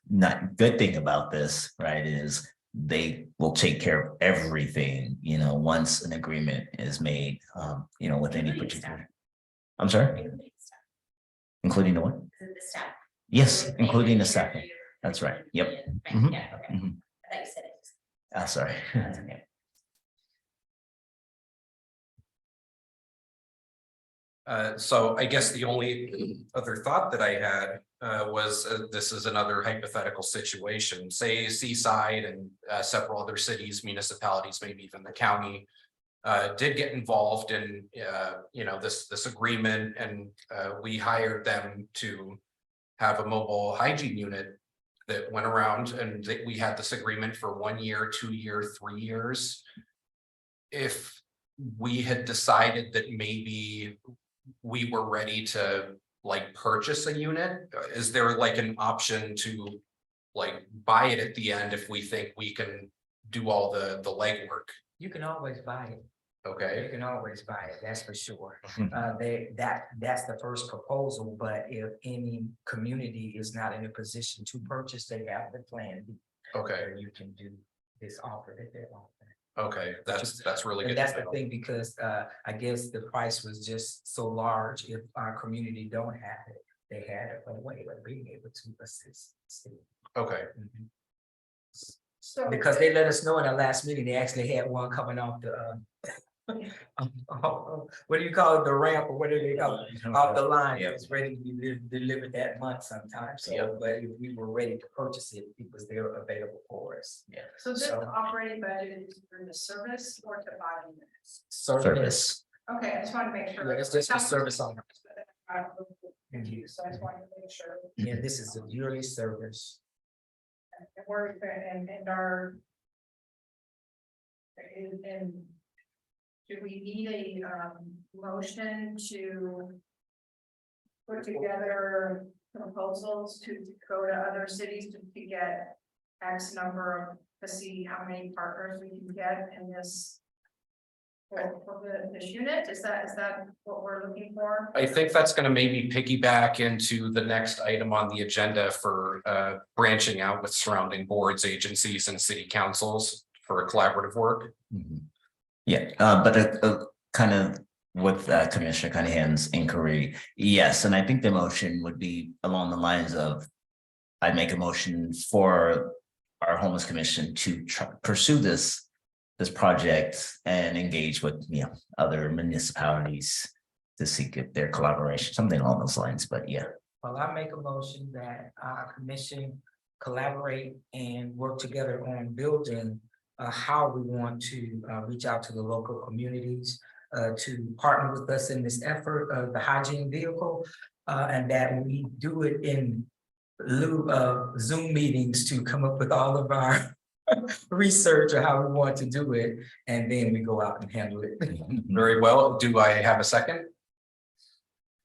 not good thing about this, right, is they will take care of everything, once an agreement is made, with any particular. I'm sorry, including the what? The staff. Yes, including the staffing. That's right. Yep. Mhm. Yeah, okay. Mhm. I thought you said it. Ah, sorry. That's okay. So I guess the only other thought that I had was this is another hypothetical situation. Say Seaside and several other cities, municipalities, maybe even the county did get involved in this agreement, and we hired them to have a mobile hygiene unit that went around, and we had this agreement for 1 year, 2 year, 3 years. If we had decided that maybe we were ready to purchase a unit, is there an option to buy it at the end if we think we can do all the legwork? You can always buy it. Okay, You can always buy it, that's for sure. Mhm. That's the first proposal, but if any community is not in a position to purchase, they have the plan. okay, Where you can do this offer that they're offering. okay, that's really good. And that's to the know. thing, because I guess the price was just so large, if our community don't have it, they had a way of being able to assist. Okay, Mhm. So. Because they let us know in our last meeting, they actually had one coming off the what do you call it, the ramp, or what do they call it, off the line, it was ready to be delivered that month sometime, so, Yep. but if we were ready to purchase it, it was there available for us. Yeah. So this So- operating budget is for the service or to buy units? Service. Okay, I just want to make sure. Yeah, it's just for service only. So I just wanted to make sure. Yeah, this is a yearly service. And we're, and our. And do we need a, motion to put together proposals to go to other cities to get X number of, to see how many partners we can get in this for this unit? Is that what we're looking for? I think that's going to maybe piggyback into the next item on the agenda for branching out with surrounding boards, agencies, and city councils for collaborative work. Mhm. Yeah, but kind of with Commissioner Cunningham's inquiry, yes, and I think the motion would be along the lines of. I'd make a motion for our homeless commission to pursue this project and engage with, other municipalities to seek their collaboration, something along those lines, but yeah. Well, I make a motion that our commission collaborate and work together on building how we want to reach out to the local communities to partner with us in this effort of the hygiene vehicle, and that we do it in lieu of Zoom meetings to come up with all of our research or how we want to do it, and then we go out and handle it. Very well. Do I have a second?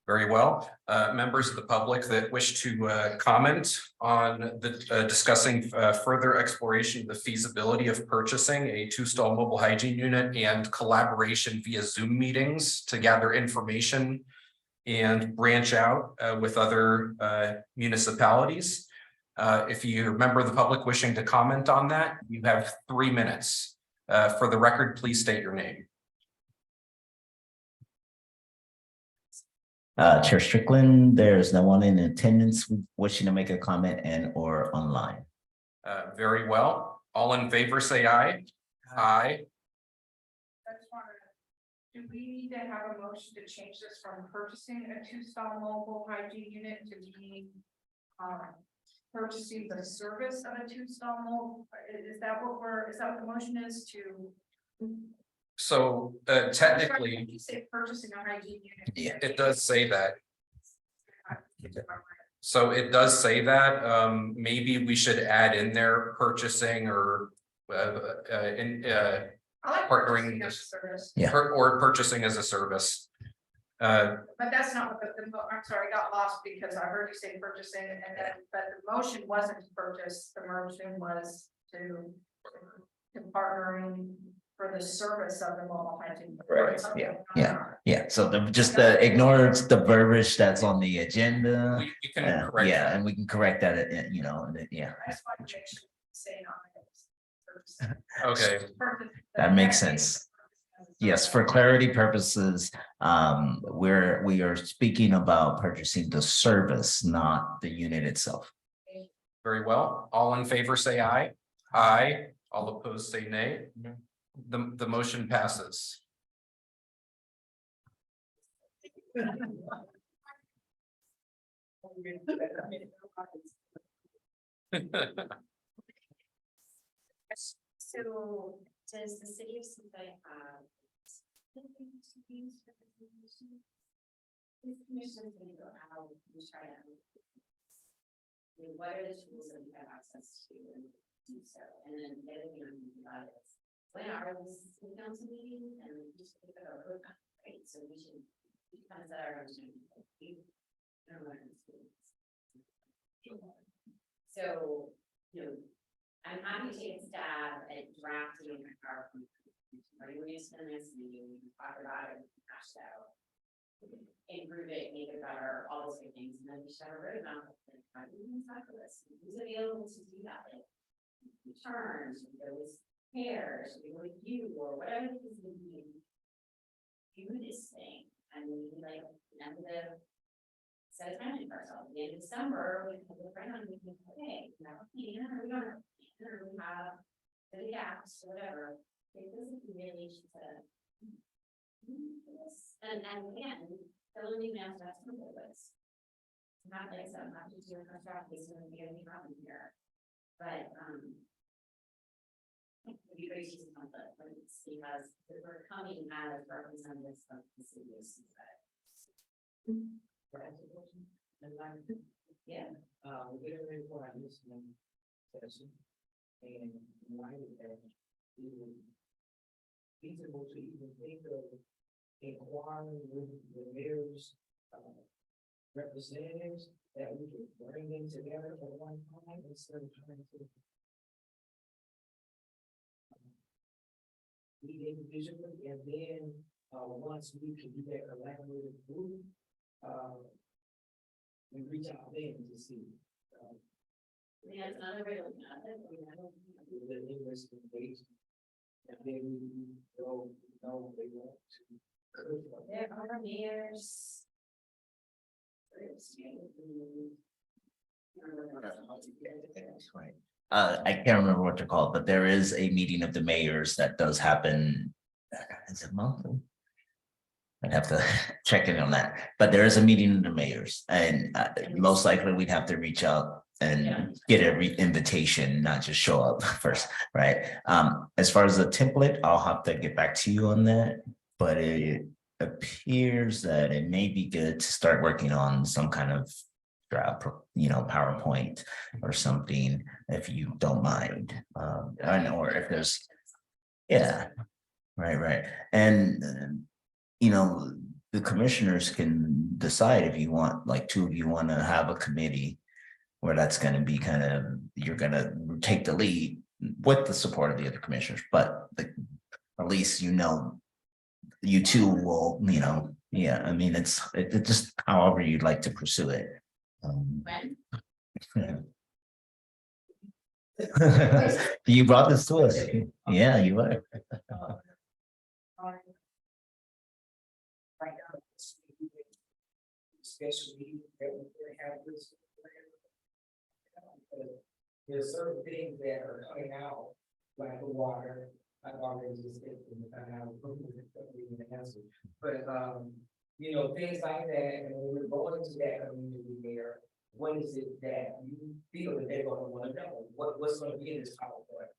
Very well. Members of the public that wish to comment on the discussing further exploration of the feasibility of purchasing a 2-stall mobile hygiene unit and collaboration via Zoom meetings to gather information and branch out with other municipalities. If you're a member of the public wishing to comment on that, you have 3 minutes. For the record, please state your name. Chair Strickland, there's no one in attendance wishing to make a comment and or online. Very well. All in favor, say aye. Aye. I just wanted to, do we need to have a motion to change this from purchasing a 2-stall mobile hygiene unit to be purchasing the service of a 2-stall mobile? Is that what the motion is to? So technically, You say purchasing a hygiene unit. Yeah. it does say that. So it does say that, maybe we should add in there purchasing or I like Partnering purchasing as a this- service, Yeah. or purchasing as a service. but that's not what I'm sorry, I got lost because I heard you say purchasing and then, but the motion wasn't to purchase, the motion was to partnering for the service of the mobile hunting. Right, Okay. Yeah, so just ignore the verbiage that's on the agenda. We can correct. Yeah, and we can correct that, yeah, I just want to make sure saying on it. Okay, that makes sense. Yes, for clarity purposes, we are speaking about purchasing the service, not the unit itself. very well. All in favor, say aye. Aye. All opposed, say nay. The motion passes. So does the city of Sunday have? This commission can go out and try to. What are the tools that we have access to and do so, and then the other thing I'm thinking about is, when are those city council meetings and we just pick up our, right, so we should. We kind of set our own. So, I'm happy to take a stab at drafting a PowerPoint. Right, we're gonna spend this meeting, we can talk about it, hash it out. Improve it, make it better, all those good things, and then we should have a roadmap. How do we tackle this? Who's available to do that? Like, returns, those pairs, with you, or whatever it is we need. Do this thing, and we like, end of the. Set a time for ourselves, in December, we can look right on, we can, okay, now, we don't have, or we have. The gaps, or whatever, it doesn't really should set. And again, don't even have to have some of this. Not like some, not just your contract, this is gonna be any problem here, but, it'd be great to see conflict, but it's because we're coming as representatives of the city of Cincinnati. Yeah. We're getting ready for our listening session. And why would that be feasible to even think of inquiring with the mayor's representatives that we could bring them together at one time instead of trying to meet individually, and then once we can do that collaborative group, we reach out then to see. Yeah, it's another way to look at it, The English engagement. And then we go, know they want to. there are mayors. Right. I can't remember what they're called, but there is a meeting of the mayors that does happen. Is it monthly? I'd have to check in on that, but there is a meeting of the mayors, and most likely we'd have to reach out and get a invitation, not just show up first, right? As far as the template, I'll have to get back to you on that, but it appears that it may be good to start working on some kind of draft, PowerPoint or something, if you don't mind. Or if there's, yeah, right. And, the commissioners can decide if you want, like two of you want to have a committee where that's going to be kind of, you're going to take the lead with the support of the other commissioners, but at least, you two will, yeah, I mean, it's just however you'd like to pursue it. When? You brought this to us. Yeah, you were. Right now, special meeting that we're gonna have this. There's certain things that are coming out, like the water. I've already just said, but, things like that, and when we're going to that community there, what is it that you feel that they're gonna wanna know? What's gonna be in this PowerPoint?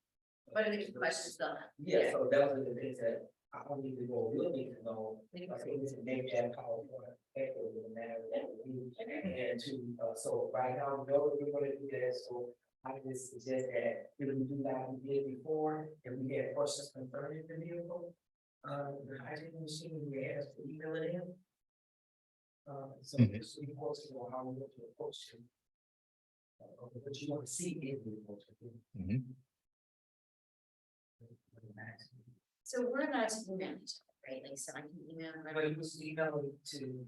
What are the questions on? Yeah, so those are the things that I don't need to go, we'll need to know. Like, we need to make that PowerPoint echo in the manner that we and to, so right now, we know that we're gonna do that, so I would suggest that if we do like we did before, if we get questions concerning the vehicle, the hygiene machine, we ask to email it in. So this will be posted on how we look to approach it. But you want to see it. So we're allowed to email each other, right? Like, so I can email. But it was email to.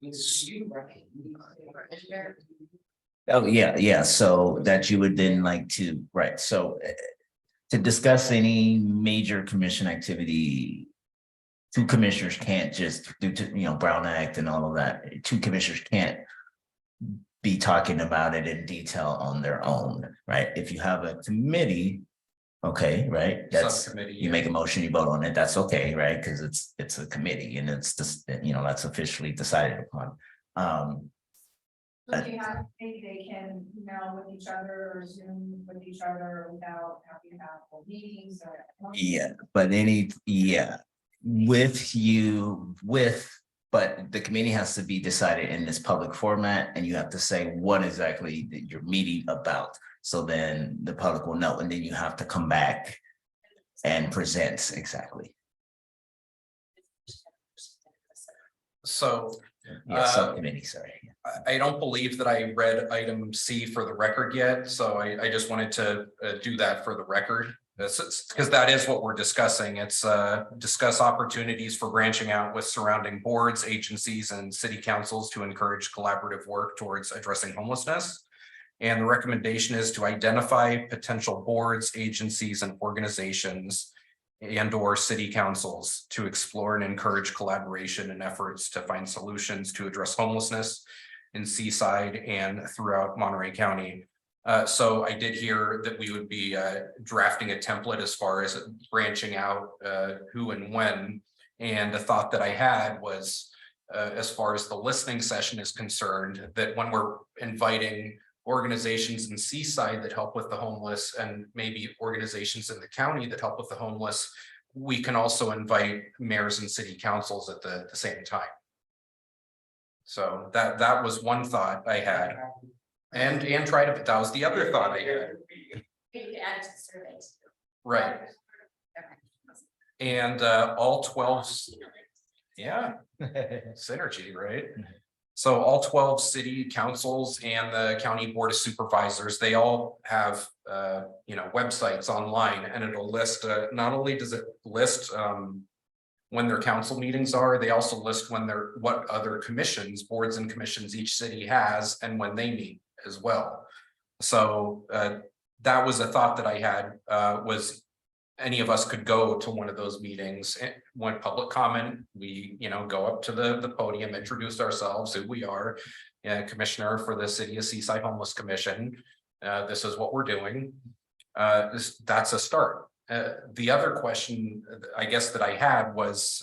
You, right? Oh, yeah, yeah, so that you would then like to, right, so to discuss any major commission activity. Two commissioners can't just due to, Brown Act and all of that, two commissioners can't be talking about it in detail on their own, right? If you have a committee, okay, right, that's, Subcommittee, you yeah. make a motion, you vote on it, that's okay, right? Because it's a committee and it's just, that's officially decided upon. Maybe they can email with each other or Zoom with each other without having to have full meetings or. Yeah, but but the committee has to be decided in this public format and you have to say what exactly that you're meeting about. So then the public will know, and then you have to come back and present exactly. So Yeah, subcommittee, sorry. I don't believe that I read item C for the record yet, so I just wanted to do that for the record. Because that is what we're discussing. It's discuss opportunities for branching out with surrounding boards, agencies, and city councils to encourage collaborative work towards addressing homelessness. And the recommendation is to identify potential boards, agencies, and organizations and/or city councils to explore and encourage collaboration and efforts to find solutions to address homelessness in Seaside and throughout Monterey County. So I did hear that we would be drafting a template as far as branching out who and when. And the thought that I had was, as far as the listening session is concerned, that when we're inviting organizations in Seaside that help with the homeless and maybe organizations in the county that help with the homeless, we can also invite mayors and city councils at the same time. So that was one thought I had. And try to, that was the other thought I had. You could add it to the surveys. Right. Okay. And all 12, yeah, synergy, right? So all 12 city councils and the county board of supervisors, they all have websites online, and it'll list, not only does it list when their council meetings are, they also list what other commissions, boards and commissions each city has and when they meet as well. So that was a thought that I had, was any of us could go to one of those meetings. When public comment, we go up to the podium, introduce ourselves, who we are, commissioner for the City of Seaside Homeless Commission. This is what we're doing. That's a start. The other question I guess that I had was,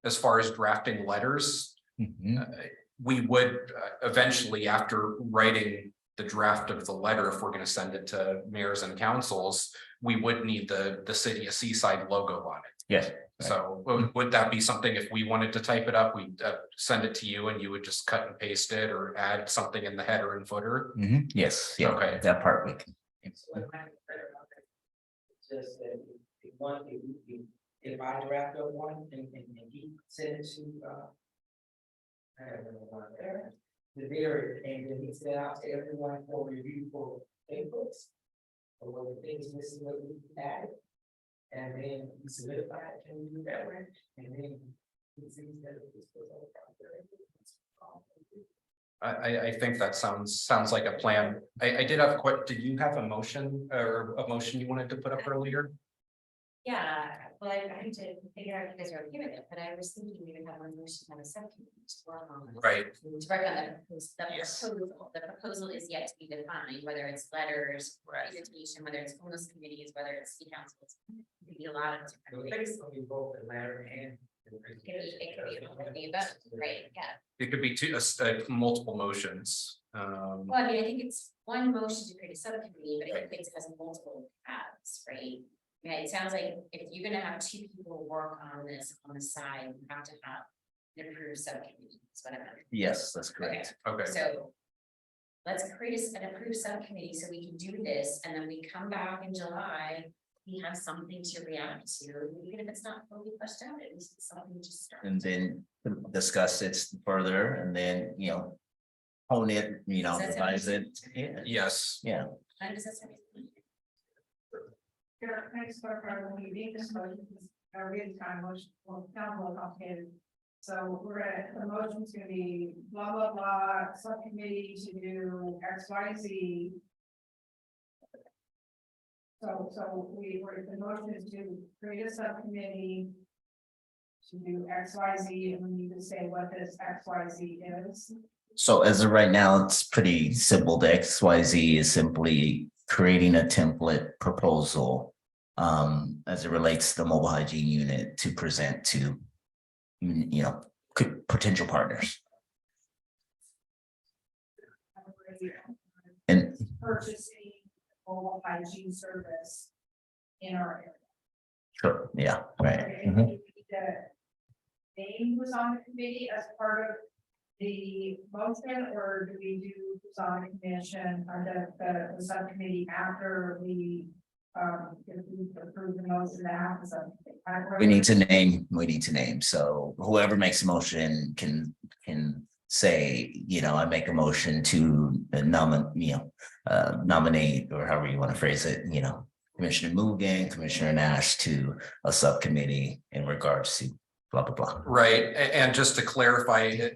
as far as drafting letters, we would eventually, after writing the draft of the letter, if we're going to send it to mayors and councils, we would need the City of Seaside logo on it. Yes. So would that be something, if we wanted to type it up, we'd send it to you and you would just cut and paste it or add something in the header and footer? Yes, yeah, Okay. that part we can. Just that if I draft up one and he send it to I don't know about there. There, and then he sent out to everyone for review for inputs. Or what the things missing that we added. And then we solidify it and we do that way, and then he sees that it's supposed to. I think that sounds like a plan. I did have did you have a motion or a motion you wanted to put up earlier? Yeah, well, I had to figure out if you guys are okay with it, but I was thinking we would have one motion on a second to work on. Right. To work on the Yes. proposal. The proposal is yet to be defined, whether it's letters, Right. presentation, whether it's homeless committees, whether it's city councils. It could be a lot of So different it's things. gonna be both the letter and. It could be both, right, yeah. It could be multiple motions. Well, I mean, I think it's one motion to create a subcommittee, but I think it has multiple paths, right? Yeah, it sounds like if you're gonna have two people work on this on the side, you have to have an approved subcommittee, is what I meant. Yes, that's correct. Okay, So let's create an approved subcommittee so we can do this, and then we come back in July, we have something to react to, even if it's not fully fleshed out, at least it's something to start. And then discuss it further and then, hone it, Does that sound revise it. Yeah, yes, yeah. How does that sound? Here, next part of the meeting, this motion is a real time motion, well, sounds a little complicated. So we're at, the motion's gonna be blah, blah, blah, subcommittee to do X, Y, Z. So the motion is to create a subcommittee to do X, Y, Z, and we need to say what this X, Y, Z is. So as of right now, it's pretty simple. The XYZ is simply creating a template proposal. As it relates to the mobile hygiene unit to present to, potential partners. And Purchasing mobile hygiene service in our area. sure, yeah, right. Okay, Mhm. and the name was on the committee as part of the motion, or do we do who's on the commission or the subcommittee after we if we approve the motion to have the subcommittee? We need to name, so whoever makes a motion can say, I make a motion to nominate, or however you want to phrase it, Commissioner Mugen, Commissioner Nash to a subcommittee in regards to blah, blah, blah. right. And just to clarify,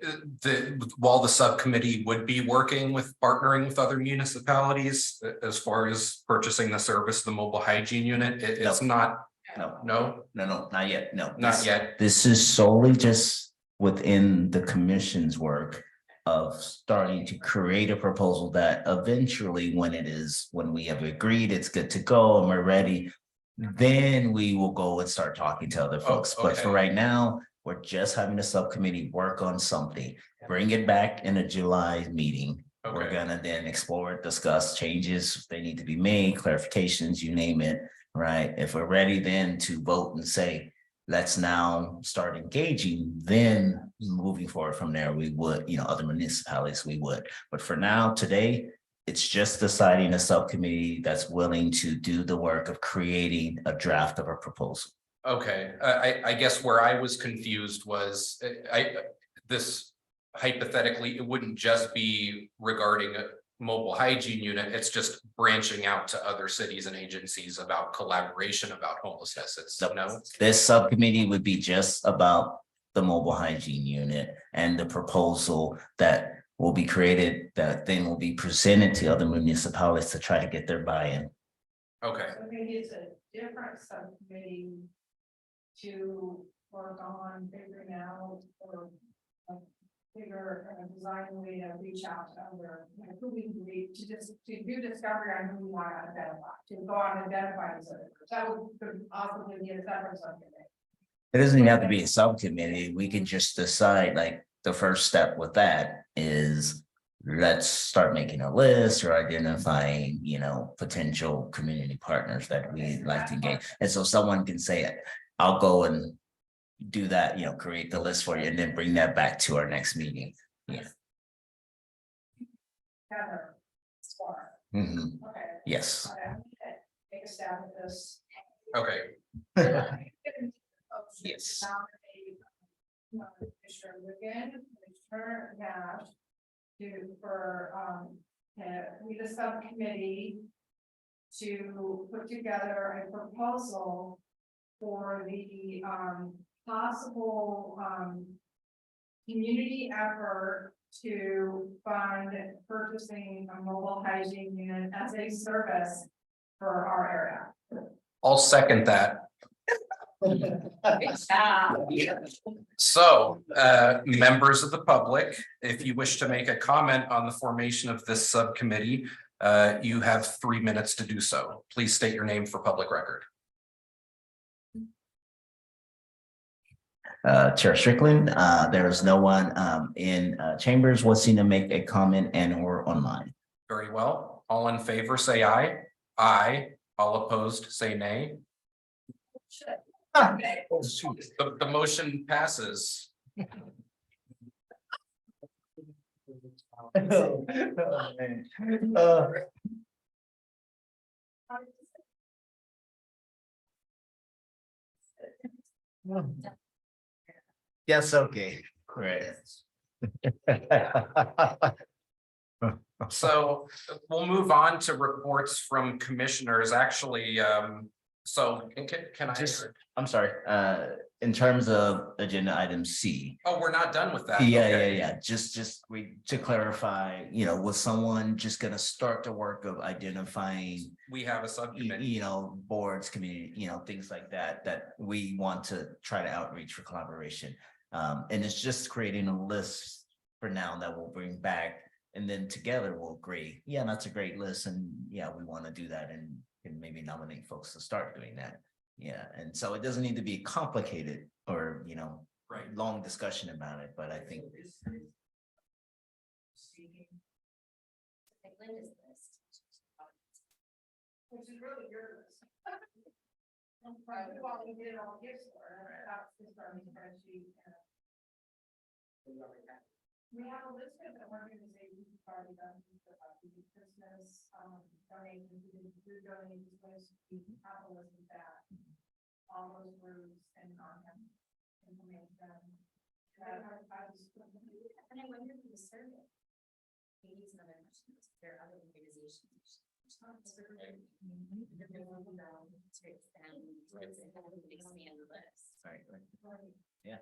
while the subcommittee would be working with partnering with other municipalities as far as purchasing the service, the mobile hygiene unit, it's not, No, no, not yet, no. not yet. This is solely just within the commission's work of starting to create a proposal that eventually, when we have agreed, it's good to go and we're ready, then we will go and start talking to other folks. But for okay. right now, we're just having a subcommittee work on something, bring it back in a July meeting. We're Okay, gonna then explore, discuss changes, if they need to be made, clarifications, you name it, right? If we're ready then to vote and say, let's now start engaging, then moving forward from there, we would, other municipalities, we would. But for now, today, it's just deciding a subcommittee that's willing to do the work of creating a draft of a proposal. okay. I guess where I was confused was, this hypothetically, it wouldn't just be regarding a mobile hygiene unit. It's just branching out to other cities and agencies about collaboration about homelessness. It's no. This subcommittee would be just about the mobile hygiene unit and the proposal that will be created, that then will be presented to other municipalities to try to get their buy-in. Okay, So maybe it's a different subcommittee to work on figuring out or figure a design way to reach out to other, who we can reach, to do discovery on who we want to identify, to go on and identify those others. That could possibly be a separate subcommittee. It doesn't even have to be a subcommittee. We can just decide, like, the first step with that is let's start making a list or identifying, potential community partners that we'd like to engage. And so someone can say, I'll go and do that, create the list for you and then bring that back to our next meeting. Together. Score. Mhm. Okay. Yes. All right, I'm gonna take a stab at this. okay, Yes. Commissioner Wigan, Commissioner Nash. Lead a subcommittee to put together a proposal for the possible community effort to fund purchasing a mobile hygiene unit as a service for our area. I'll second that. Good job. So, members of the public, if you wish to make a comment on the formation of this subcommittee, you have 3 minutes to do so. Please state your name for public record. Chair Strickland, there is no one in chambers wishing to make a comment and or online. Very well. All in favor, say aye. Aye. All opposed, say nay. The motion passes. Oh, man. Yes, okay, right. So we'll move on to reports from commissioners, actually, so can I? I'm sorry, in terms of agenda item C. Oh, we're not done with that. Yeah, yeah, Okay. yeah, just to clarify, was someone just gonna start the work of identifying, We have a subcommittee. boards, community, things like that, that we want to try to outreach for collaboration. And it's just creating a list for now that we'll bring back, and then together we'll agree, yeah, that's a great list, and yeah, we want to do that, and maybe nominate folks to start doing that. Yeah, and so it doesn't need to be complicated or, Right. long discussion about it, but I think. Like Linda's list. Which is really your list. Right, well, we did it all gifts for her, that's the starting spreadsheet. We have a list of organizations we've already done, Christmas, donations, we did food donations, we have a list of that. All those groups and information. And I wonder if the survey. Maybe it's another question, is there other organizations? To expand the list. Right, right.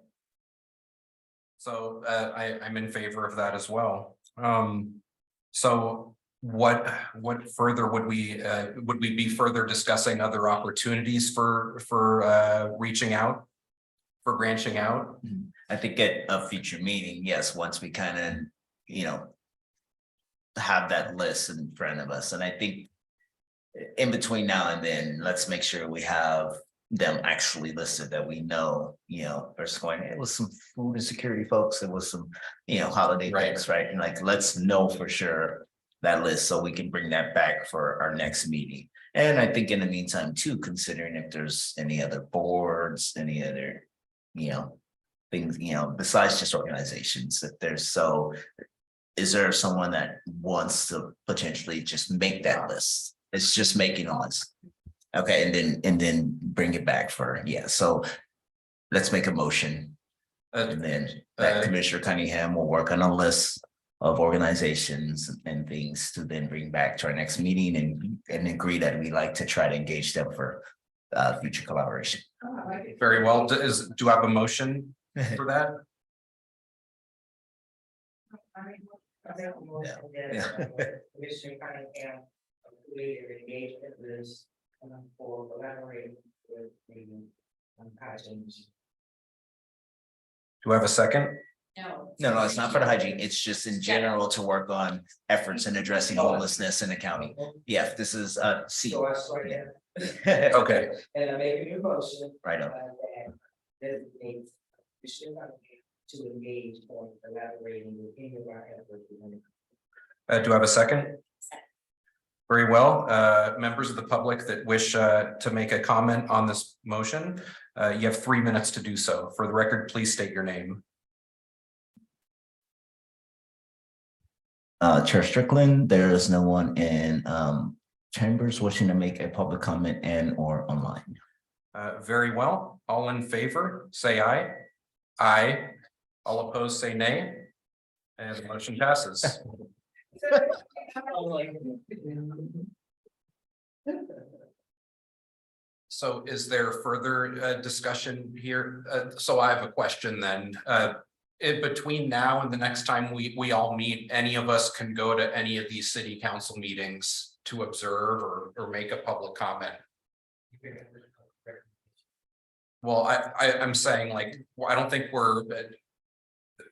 So I'm in favor of that as well. So what further would we be further discussing other opportunities for reaching out? For branching out? I think at a future meeting, yes, once we kind of, have that list in front of us, and I think. In between now and then, let's make sure we have them actually listed, that we know, there's going, it was some food insecurity folks, there was some, holiday Right. things, right? And like, let's know for sure that list so we can bring that back for our next meeting. And I think in the meantime too, considering if there's any other boards, any other, things, besides just organizations, if there's is there someone that wants to potentially just make that list? It's just making a list. Okay, and then bring it back so let's make a motion. And then that Commissioner Cunningham will work on a list of organizations and things to then bring back to our next meeting and agree that we like to try to engage them for future collaboration. Very well. Do I have a motion for that? Commissioner Cunningham created engagement list for collaborating with the hygiene. Do I have a second? No. No, it's not for the hygiene. It's just in general to work on efforts in addressing homelessness in the county. Yeah, this is C. So I saw that. Okay. And I made a new motion. Right on. That designates Commissioner Cunningham to engage on collaborating with any of our efforts. Do I have a second? Very well. Members of the public that wish to make a comment on this motion, you have 3 minutes to do so. For the record, please state your name. Chair Strickland, there is no one in chambers wishing to make a public comment and or online. Very well. All in favor, say aye. Aye. All opposed, say nay. And the motion passes. So is there further discussion here? So I have a question then. In between now and the next time we all meet, any of us can go to any of these city council meetings to observe or make a public comment. Well, I'm saying, like, I don't think we're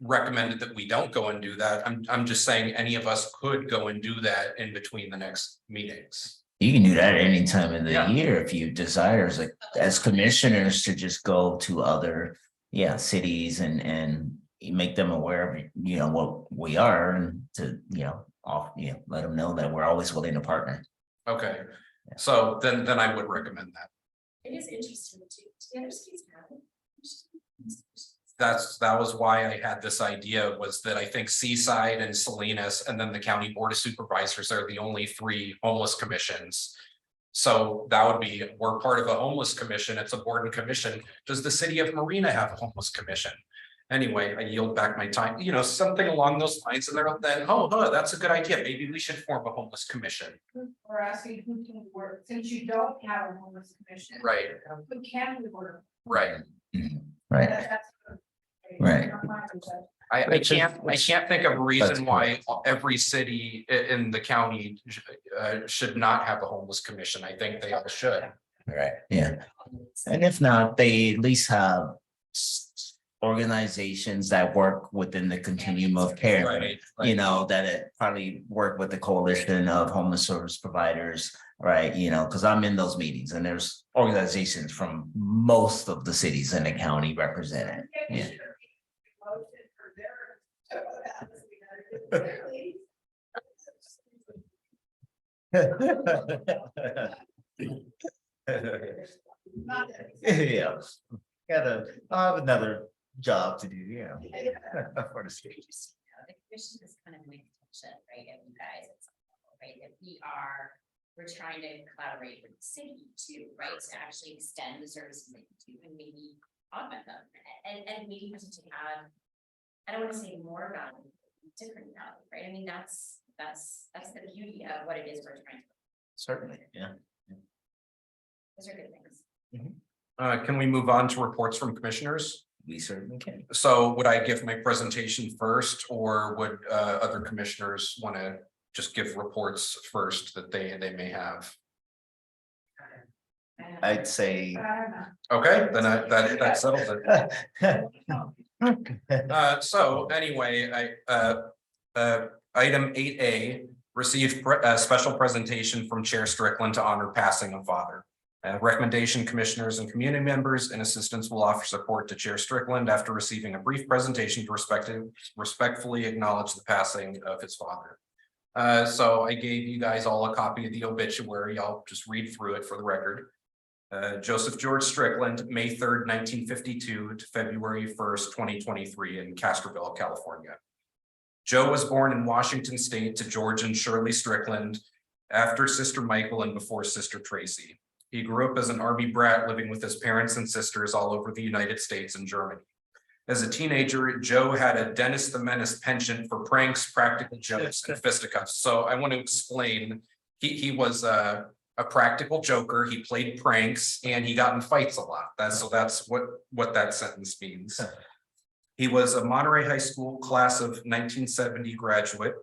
recommended that we don't go and do that. I'm just saying any of us could go and do that in between the next meetings. You can do that any time of the Yeah. year if you desire, as commissioners, to just go to other, cities and make them aware of, what we are, and to, let them know that we're always willing to partner. Okay, so then I would recommend that. It is interesting too. Do the other cities have it? that was why I had this idea, was that I think Seaside and Salinas and then the County Board of Supervisors are the only three homeless commissions. So that would be, we're part of a homeless commission, it's a board and commission. Does the city of Marina have a homeless commission? Anyway, I yield back my time, something along those lines, and then, that's a good idea, maybe we should form a homeless commission. We're asking who can work, since you don't have a homeless commission. Right, Who can work? Right. That's- Right. I Which is- can't think of a reason that's why every city in the county should not have a homeless commission. I think they all should. Right, yeah. And if not, they at least have organizations that work within the continuum of care. Right. That it probably work with the coalition of homeless service providers, right? Because I'm in those meetings and there's organizations from most of the cities in the county represented. Yeah. Yeah, I have another job to do, for the state. The commission is kind of my intention, right, of you guys, at some level, right, that we're trying to collaborate with the city too, right, to actually extend the services that you do and maybe augment them, and maybe potentially have, I don't want to say more value, different value, right, I mean, that's the beauty of what it is we're trying to, Certainly, yeah. those are good things. Can we move on to reports from commissioners? We certainly can. So would I give my presentation first, or would other commissioners want to just give reports first that they may have? I'd say. Okay, then that settles it. So anyway, item 8A received a special presentation from Chair Strickland to honor passing of father. Recommendation, commissioners and community members and assistants will offer support to Chair Strickland after receiving a brief presentation to respectfully acknowledge the passing of his father. So I gave you guys all a copy of the obituary. I'll just read through it for the record. Joseph George Strickland, May 3rd, 1952 to February 1st, 2023 in Castroville, California. Joe was born in Washington State to George and Shirley Strickland after Sister Michael and before Sister Tracy. He grew up as an Army brat living with his parents and sisters all over the United States and Germany. As a teenager, Joe had a Dennis the Menace penchant for pranks, practical jokes, and fisticuffs. So I want to explain, he was a practical joker. He played pranks and he got in fights a lot. That's what that sentence means. He was a Monterey High School class of 1970 graduate,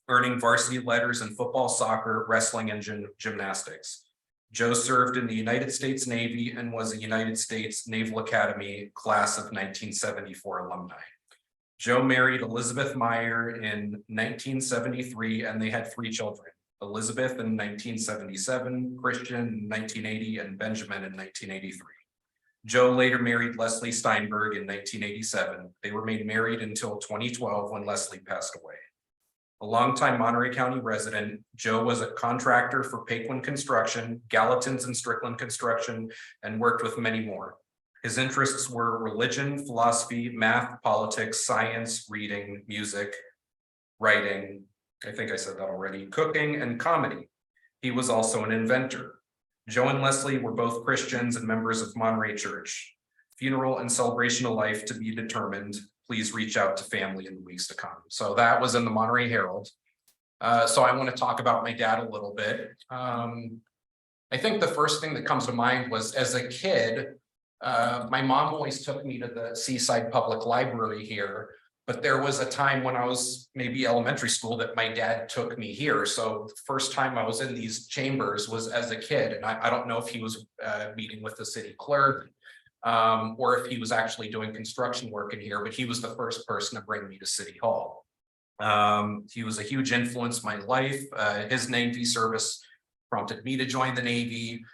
earning varsity letters in football, soccer, wrestling, and gymnastics. Joe served in the United States Navy and was a United States Naval Academy class of 1974 alumni. Joe married Elizabeth Meyer in 1973 and they had 3 children, Elizabeth in 1977, Christian in 1980, and Benjamin in 1983. Joe later married Leslie Steinberg in 1987. They remained married until 2012 when Leslie passed away. A longtime Monterey County resident, Joe was a contractor for Paquin Construction, Gallatin's and Strickland Construction, and worked with many more. His interests were religion, philosophy, math, politics, science, reading, music, writing, I think I said that already, cooking, and comedy. He was also an inventor. Joe and Leslie were both Christians and members of Monterey Church. Funeral and celebration of life to be determined. Please reach out to family in the weeks to come. So that was in the Monterey Herald. So I want to talk about my dad a little bit. I think the first thing that comes to mind was as a kid, my mom always took me to the Seaside Public Library here, but there was a time when I was maybe elementary school that my dad took me here. So the first time I was in these chambers was as a kid, and I don't know if he was meeting with the city clerk or if he was actually doing construction work in here, but he was the first person to bring me to City Hall. He was a huge influence in my life. His Navy service prompted me to join the Navy.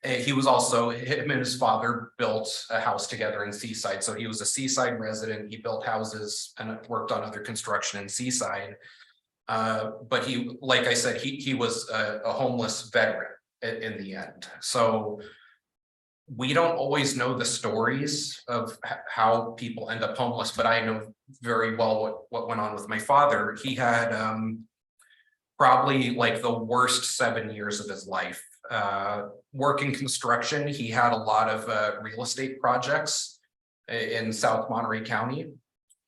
He was also, him and his father built a house together in Seaside. So he was a Seaside resident. He built houses and worked on other construction in Seaside. But he, like I said, he was a homeless veteran in the end. So we don't always know the stories of how people end up homeless, but I know very well what went on with my father. He had probably like the worst 7 years of his life. Working construction, he had a lot of real estate projects in South Monterey County.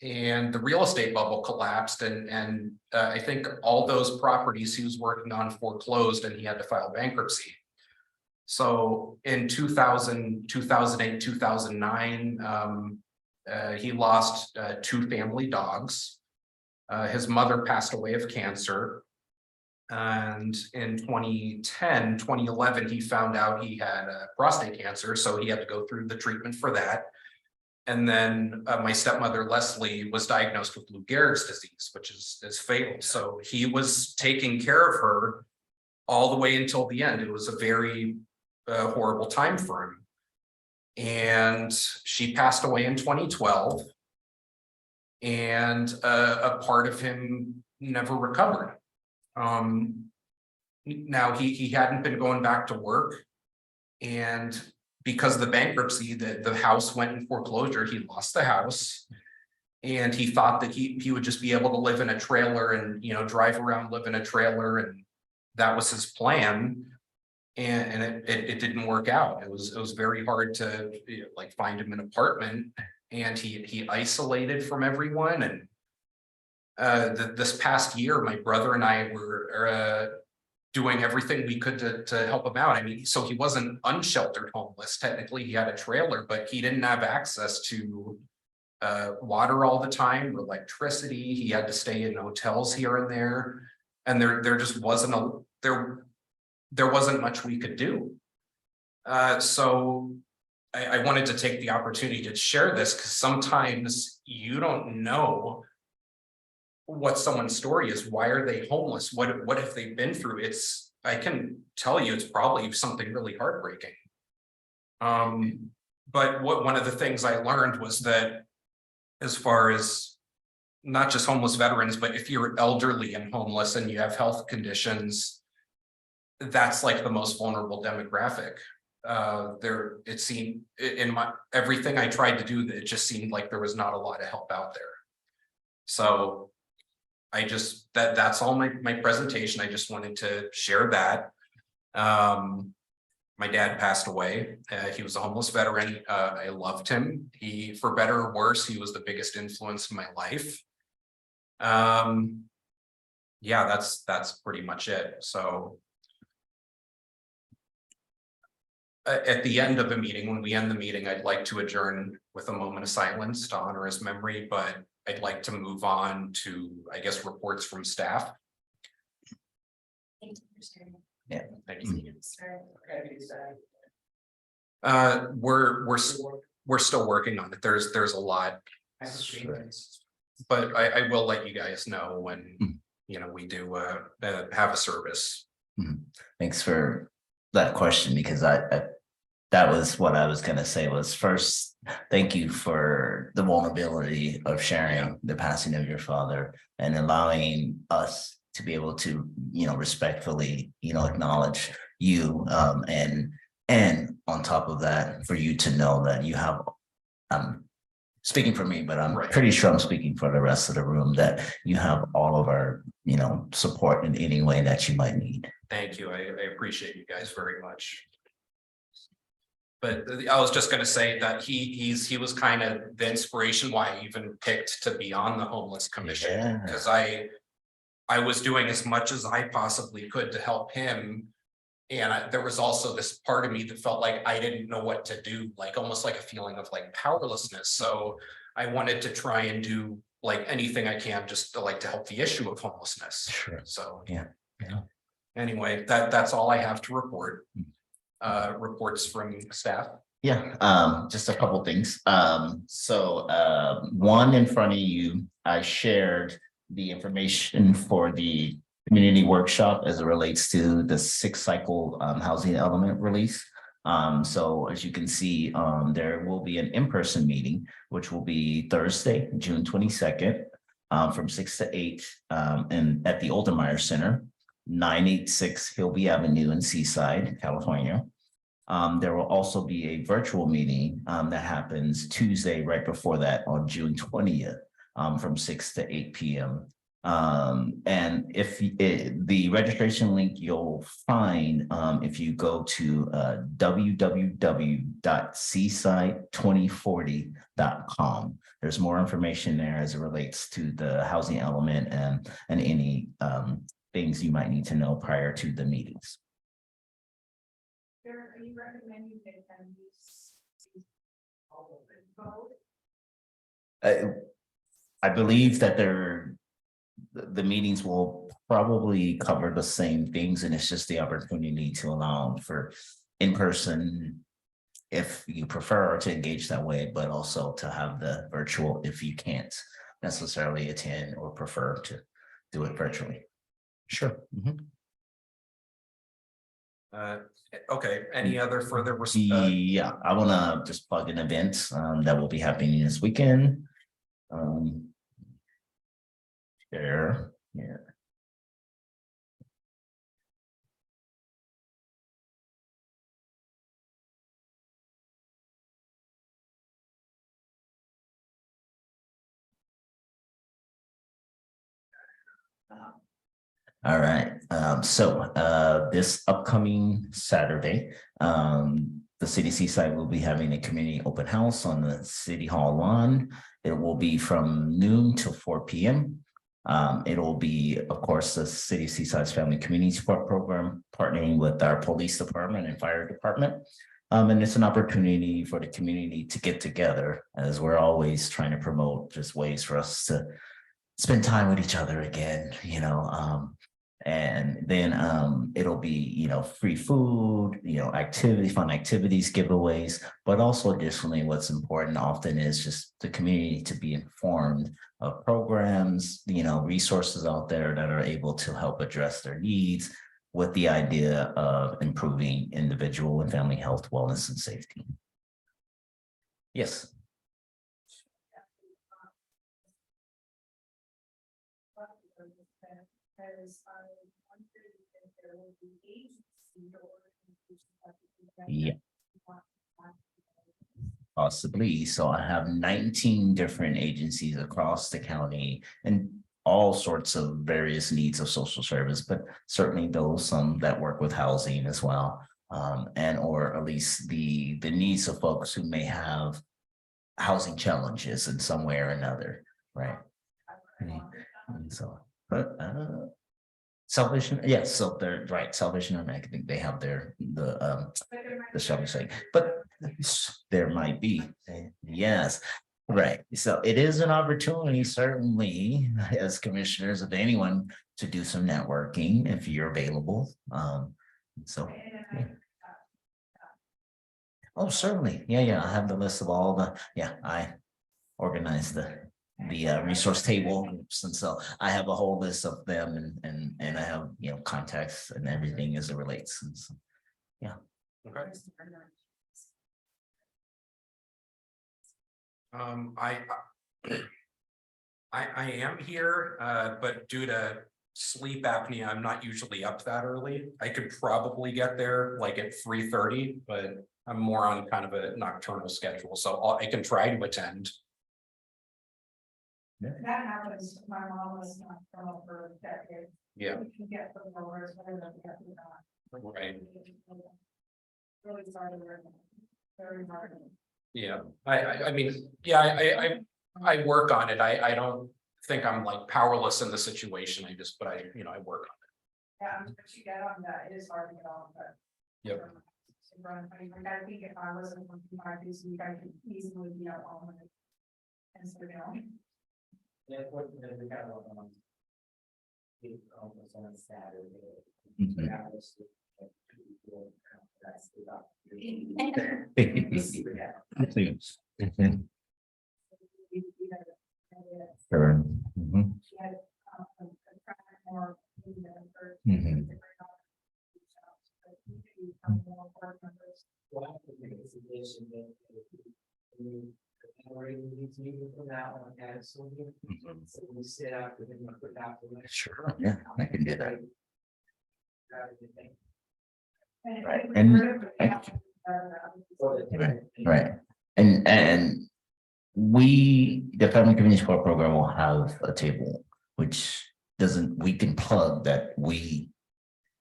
And the real estate bubble collapsed and I think all those properties he was working on foreclosed and he had to file bankruptcy. So in 2008, 2009, he lost 2 family dogs. His mother passed away of cancer. And in 2011, he found out he had prostate cancer, so he had to go through the treatment for that. And then my stepmother, Leslie, was diagnosed with Lou Gehrig's disease, which is fatal. So he was taking care of her all the way until the end. It was a very horrible time for him. And she passed away in 2012. And a part of him never recovered. Now he hadn't been going back to work. And because of the bankruptcy, the house went in foreclosure, he lost the house. And he thought that he would just be able to live in a trailer and, drive around, live in a trailer. And that was his plan. And it didn't work out. It was very hard to find him an apartment, and he isolated from everyone. And this past year, my brother and I were doing everything we could to help him out. I mean, so he wasn't unsheltered homeless. Technically, he had a trailer, but he didn't have access to water all the time or electricity. He had to stay in hotels here and there. And there just wasn't there wasn't much we could do. So I wanted to take the opportunity to share this, because sometimes you don't know what someone's story is. Why are they homeless? What have they been through? I can tell you, it's probably something really heartbreaking. But one of the things I learned was that, as far as not just homeless veterans, but if you're elderly and homeless and you have health conditions, that's like the most vulnerable demographic. It seemed in everything I tried to do, it just seemed like there was not a lot of help out there. So that's all my presentation. I just wanted to share that. My dad passed away. He was a homeless veteran. I loved him. For better or worse, he was the biggest influence in my life. Yeah, that's pretty much it. So at the end of the meeting, when we end the meeting, I'd like to adjourn with a moment of silence to honor his memory, but I'd like to move on to, I guess, reports from staff. Thank you for sharing. Yeah. Thank you. Okay, We're still working on it. There's a lot, but I will let you guys know when, we do have a service. Thanks for that question, because that was what I was going to say. Was first, thank you for the vulnerability of sharing the passing of your father and allowing us to be able to, respectfully, acknowledge you, and on top of that, for you to know that you have, speaking for me, but I'm pretty sure I'm speaking for the rest of the room, that you have all of our, support in any way that you might need. Thank you. I appreciate you guys very much. But I was just going to say that he was kind of the inspiration why I even picked to be on the homeless commission, because I was doing as much as I possibly could to help him. And there was also this part of me that felt like I didn't know what to do, almost like a feeling of powerlessness. So I wanted to try and do anything I can just to help the issue of homelessness. Sure. So yeah. Anyway, that's all I have to report. Reports from staff. Yeah, just a couple things. One, in front of you, I shared the information for the community workshop as it relates to the 6th cycle housing element release. So as you can see, there will be an in-person meeting, which will be Thursday, June 22nd, from 6 to 8, and at the Oldenmeyer Center, 986 Hilby Avenue in Seaside, California. There will also be a virtual meeting that happens Tuesday right before that on June 20th from 6 to 8 p.m. And if the registration link you'll find if you go to www.seaside2040.com. There's more information there as it relates to the housing element and any things you might need to know prior to the meetings. Are you recommending that I believe that the meetings will probably cover the same things, and it's just the opportunity to allow for in-person if you prefer to engage that way, but also to have the virtual if you can't necessarily attend or prefer to do it virtually. Sure. Okay, any other further? Yeah, I want to just plug an event that will be happening this weekend. Share, yeah. All right, so this upcoming Saturday, the City Seaside will be having a community open house on the City Hall lawn. It will be from noon till 4 p.m. It will be, of course, the City Seaside's Family Community Support Program, partnering with our police department and fire department. And it's an opportunity for the community to get together, as we're always trying to promote just ways for us to spend time with each other again, and then it'll be, free food, fun activities, giveaways, but also additionally, what's important often is just the community to be informed of programs, resources out there that are able to help address their needs with the idea of improving individual and family health, wellness, and safety. Yes. Because I wondered if there will be agency or Yeah. Possibly. So I have 19 different agencies across the county and all sorts of various needs of social service, but certainly some that work with housing as well. And or at least the needs of folks who may have housing challenges in some way or another, right? And so, but Salvation, yes, so they're right, Salvation Army, I think they have the shall we say, but there might be, yes, right. So it is an opportunity, certainly, as commissioners of anyone to do some networking if you're available. So. Yeah. Oh, certainly. Yeah, I have the list of all I organized the resource table groups, and so I have a whole list of them, and I have contacts and everything as it relates. And so, yeah. Okay. I am here, but due to sleep apnea, I'm not usually up that early. I could probably get there like at 3:30, but I'm more on kind of a nocturnal schedule, so I can try to attend. that happens. My mom was not from for decades. Yeah, We can get the lowers, whether they get it or not. right. Really started very hard. Yeah, I mean, yeah, I work on it. I don't think I'm like powerless in the situation. I work on Yeah, but you get on that, it is hard to get on, but. Yep. I think if I wasn't from this week, I could easily be out all night. And so, Yeah, we got on almost on Saturday. Mhm. That was that's about- Sure. Mhm. she had, more. Mhm. Well, I think it's a suggestion that we from that one, absolutely. Mhm. So we set out for them to put out. Sure, yeah, I can do that. Rather than think. Right, and Right, and we, the Family Community Support Program will have a table, which doesn't, we can plug that we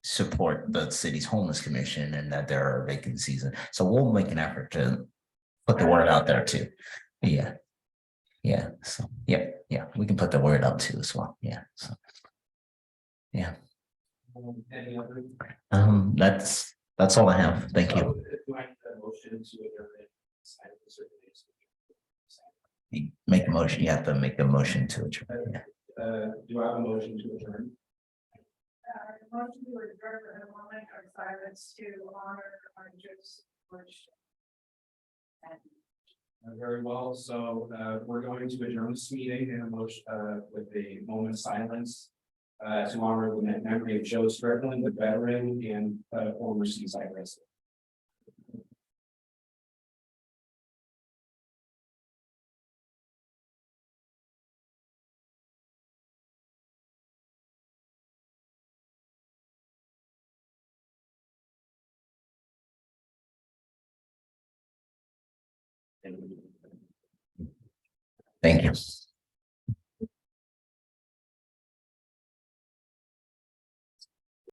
support the city's homeless commission and that there are vacancies, so we'll make an effort to put the word out there too. Yeah. Yeah, so, yeah, we can put the word out too as well, yeah, so. Yeah, Any other? that's all I have, thank you. Do I need a motion to adjourn it? Make a motion, you have to make a motion to adjourn, yeah. Do I have a motion to adjourn? Motion to adjourn for a moment of silence to honor our Joseph Bush. Very well, so we're going to adjourn this meeting in a motion with a moment of silence. To honor the memory of Joe Strickland, the veteran and former seaside resident. Thank you.